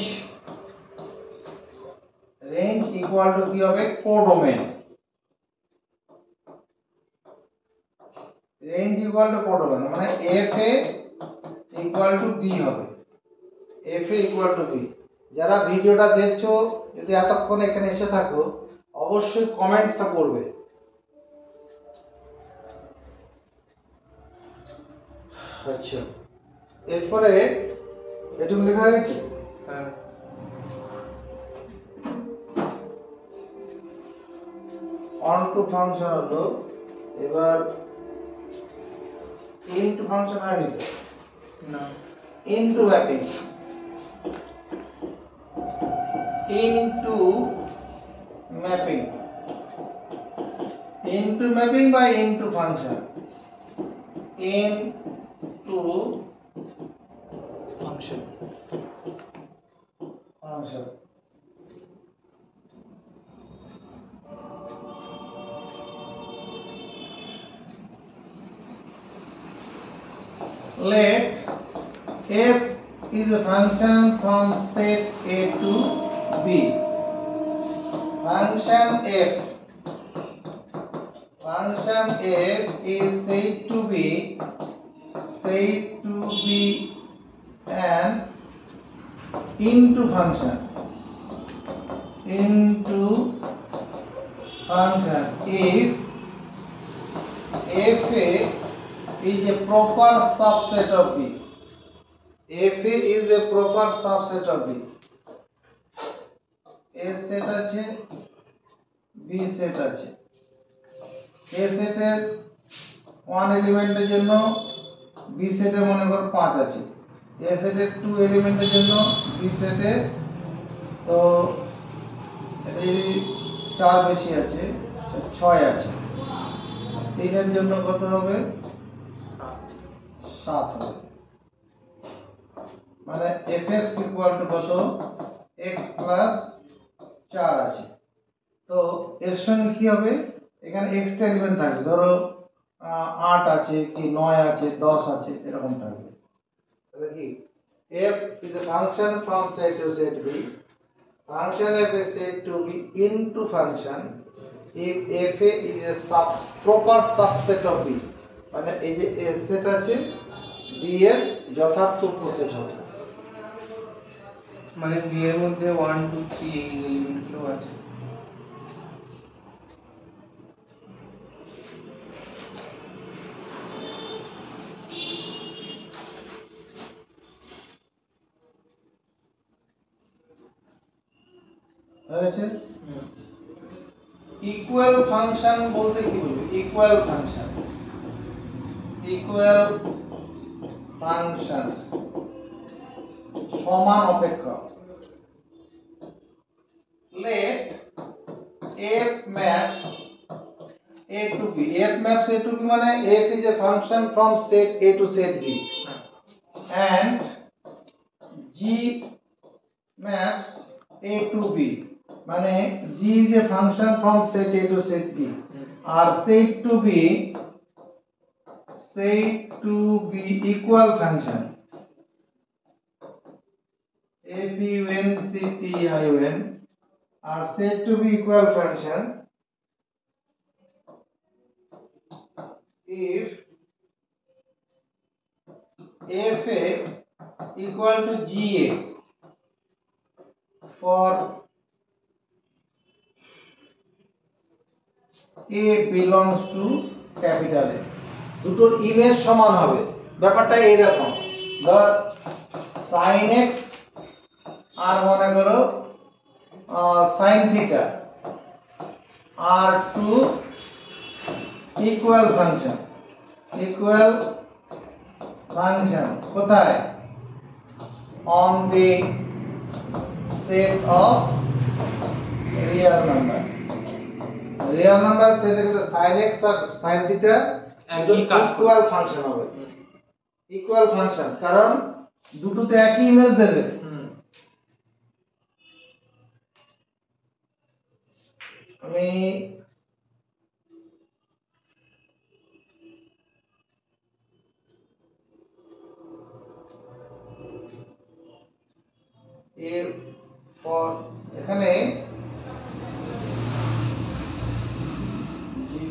ইকুয়াল টু কি হবে codomain range equal to codomain মানে F A equal to B হবে F A equal to B যারা ভিডিওটা দেখছো যদি এতক্ষণ এখানে এসে থাকো অবশ্যই কমেন্টটা করবে আচ্ছা এরপরে এটুকু লেখা হয়ে গেছে হ্যাঁ অন টু ফাংশন হলো এবার ইনটু ফাংশন হয়নি তো না into mapping by into function into function let f is a function from set a to b function f is said to be an into function if fa is a proper subset of b fa is a proper subset of b a set আছে b set আছে a সেটের 1 এলিমেন্টের জন্য b সেটে মনে কর 5 আছে a সেটের 2 এলিমেন্টের জন্য b সেটে তো এটা যদি 4 বেশি আছে 6 আছে 3 এর জন্য কত হবে 7 হবে মানে fx ইকুয়াল টু কত x প্লাস 4 আছে তো এর সঙ্গে কি হবে এখানে x টা এলিমেন্ট থাকবে ধরো 8 আছে কি 9 আছে 10 আছে এরকম থাকবে তাহলে কি f is a function from set to set b function f is said to be into function if fa is a proper subset of b মানে এই যে a সেট আছে b এর যথার্থ উপসেট হবে মানে বি এর মধ্যে 1 2 3 এই এলিমেন্টগুলো আছে হয়েছে ইকুয়াল ফাংশন বলতে কি বলবো ইকুয়াল ফাংশনস সমান অপেক্ষক let f maps a to b f maps a to b মানে f is a function from set a to set b and g maps a to b মানে g is a function from set a to set b আর set to be equal function function are said to be equal function if fa equal to ga for a belongs to capital A দুটোর image সমান হবে ব্যাপারটা এইরকম ধর sin x আর মনে করো sin theta are two equal function কোথায় on the set of real number set এর sin x আর sin theta ইকুয়াল ফাংশন হবে ইকুয়াল ফাংশন কারণ দুটোতে একই ইমেজ দেবে আমি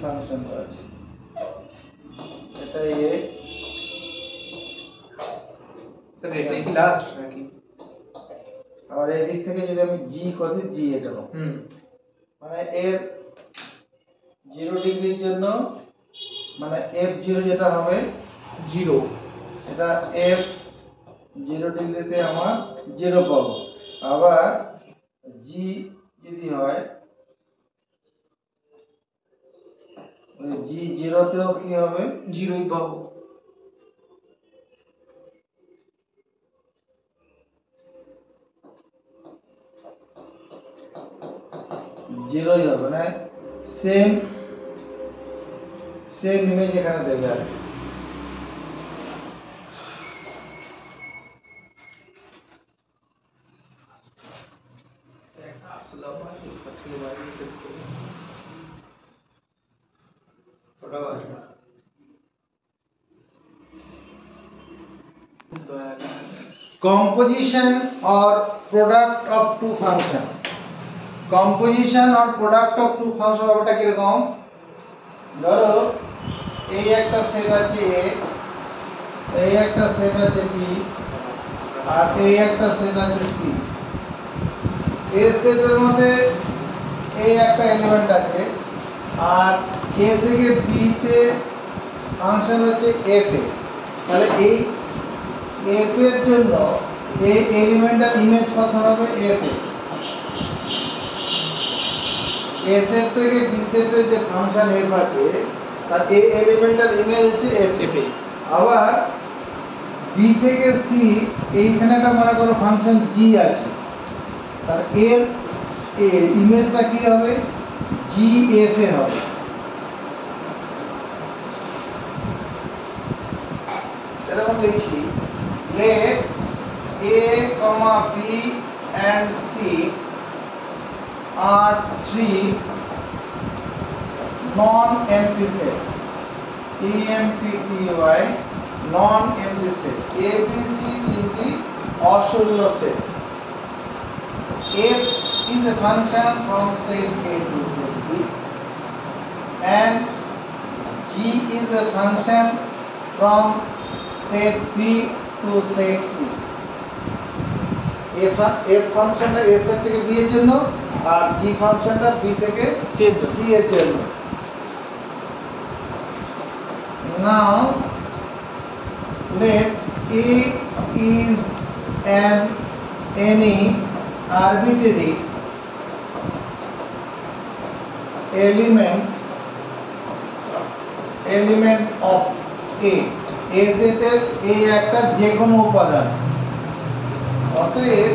ফাংশনটা আছে, এটা এ স্যার এটাই কি লাস্ট নাকি? আর এই দিক থেকে যদি আমি জি করি, জি এটা নাও, মানে এর 0 ডিগ্রির জন্য মানে f0 যেটা হবে 0, এটা f 0 ডিগ্রিতে আমার 0 পাবো। আবার g যদি হয় ওই g 0 তেও কি হবে 0ই পাবো। জিরোই হবে, না সেম সেম ইমেজ এখানে দেবে আর কি। আসলে আমার এখান থেকে বাইরে সেট করি। ওটা বার কর। Composition or product of two function, composition or product of two function ব্যাপারটা কিরকম, ধরো এই একটা সেট আছে A, এই একটা সেট আছে B, আর এই একটা সেট আছে C। এই সেটের মধ্যে এই একটা এলিমেন্ট আছে, আর A থেকে B তে ফাংশন হচ্ছে f এ, তাহলে এই f এর জন্য এই এলিমেন্টের ইমেজ কত হবে f এ। a সেট থেকে b সেটের যে ফাংশন f আছে তার এই এলিমেন্টের ইমেজ হচ্ছে f এ। আবার b থেকে c এইখানে একটা মনে করো ফাংশন g আছে, তার এর ইমেজটা কি হবে g f এ হবে। এরকম লিখছি, let a, b and c are three non-empty set, empty non-empty set, a b c তিনটি অশূন্য set. f is a function from set a to set b and g is a function from set b to set c। f ফাংশনটা a set থেকে b এর জন্য, আর g ফাংশনটা b থেকে c এর জন্য। Now let a is any arbitrary element of a সেটের এই একটা যে কোনো উপাদান, অতএব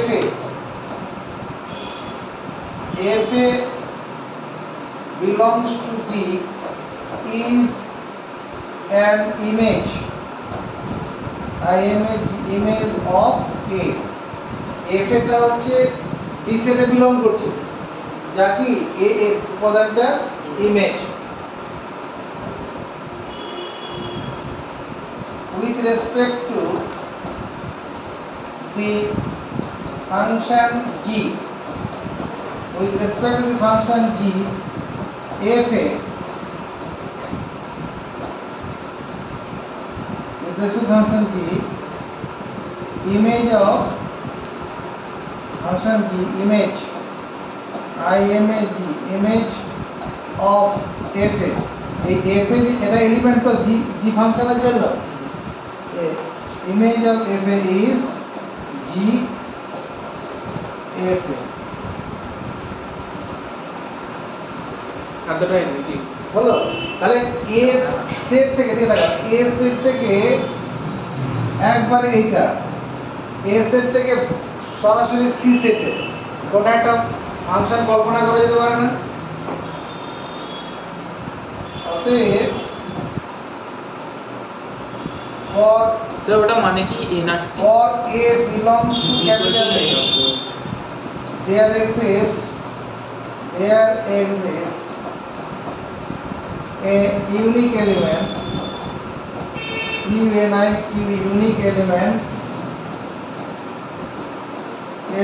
f a belongs to b is an image of a। f এটা হচ্ছে b সেটে বিলং করছে, যা কি a উপাদানটা image. With respect to the function g, with respect to the function g, f a, with respect to function g, image of function g, image image of f a, এই f a এটা element তো g ফাংশনের জন্য, image of f a is g f a। এতটাই নাকি হলো? তাহলে a set থেকে দিয়ে দেখা, a সেট থেকে একবারে এইটা a সেট থেকে সরাসরি c সেটে কোন একটা ফাংশন কল্পনা করা যেতে পারে না? অতএব for স্যার ওটা মানে কি a না for a belongs to capital A, there exists a unique element, unique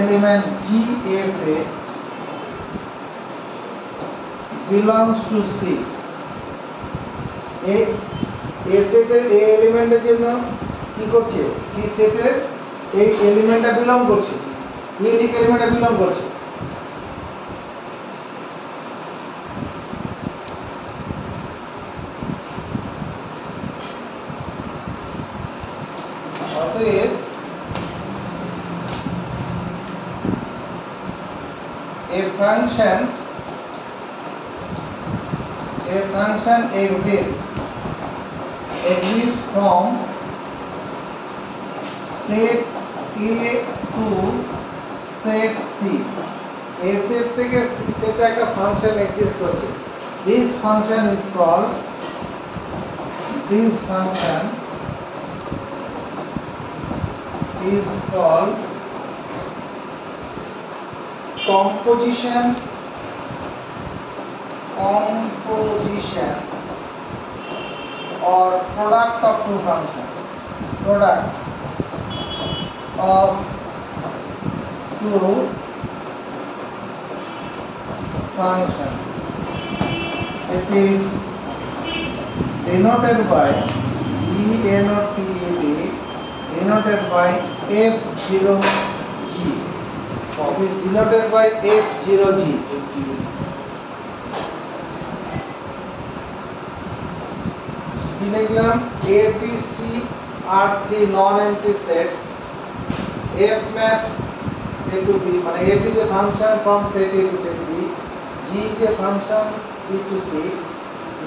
element GFA, belongs to C এ সেটের এই এলিমেন্টের জন্য কি করছে সি সেটের এই এলিমেন্টটা বিলং করছে ইউনিক এলিমেন্টটা বিলং করছে অতএব a function exists from set A to set C A set থেকে C set একটা ফাংশন এক্সিস্ট করছে this function is called composition or product of two functions it is denoted by denoted by F0G it is denoted by F0G কি লিখলাম A B C are three non-empty sets F map A to B মানে F is a function from set A to set B G is a function B to C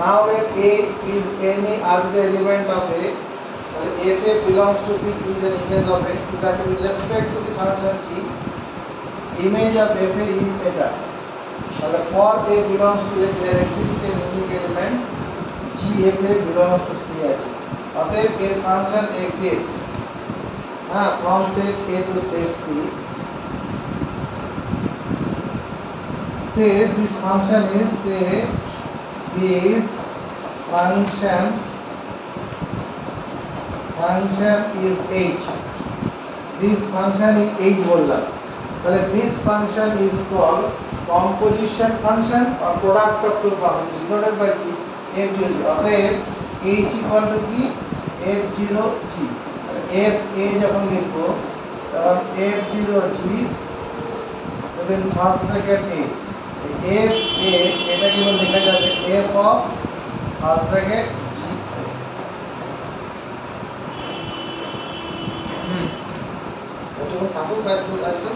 now let A is any arbitrary element of A if A belongs to B is an image of A ঠিক আছে with respect to the function G image of F A is eta তাহলে for A belongs to A there exists a unique element G F A belongs to C আছে অতএব a function exists from set A to set C say this function is is H this function is H বললাম তাহলে this function is called composition function or product of two functions denoted by F0G অতএব H equal to কি F0G F A যখন লিখবো তখন F0G then first bracket A F A এটা কি বলে লেখা যাবে F of first bracket G কতক্ষণ থাকুক আসলে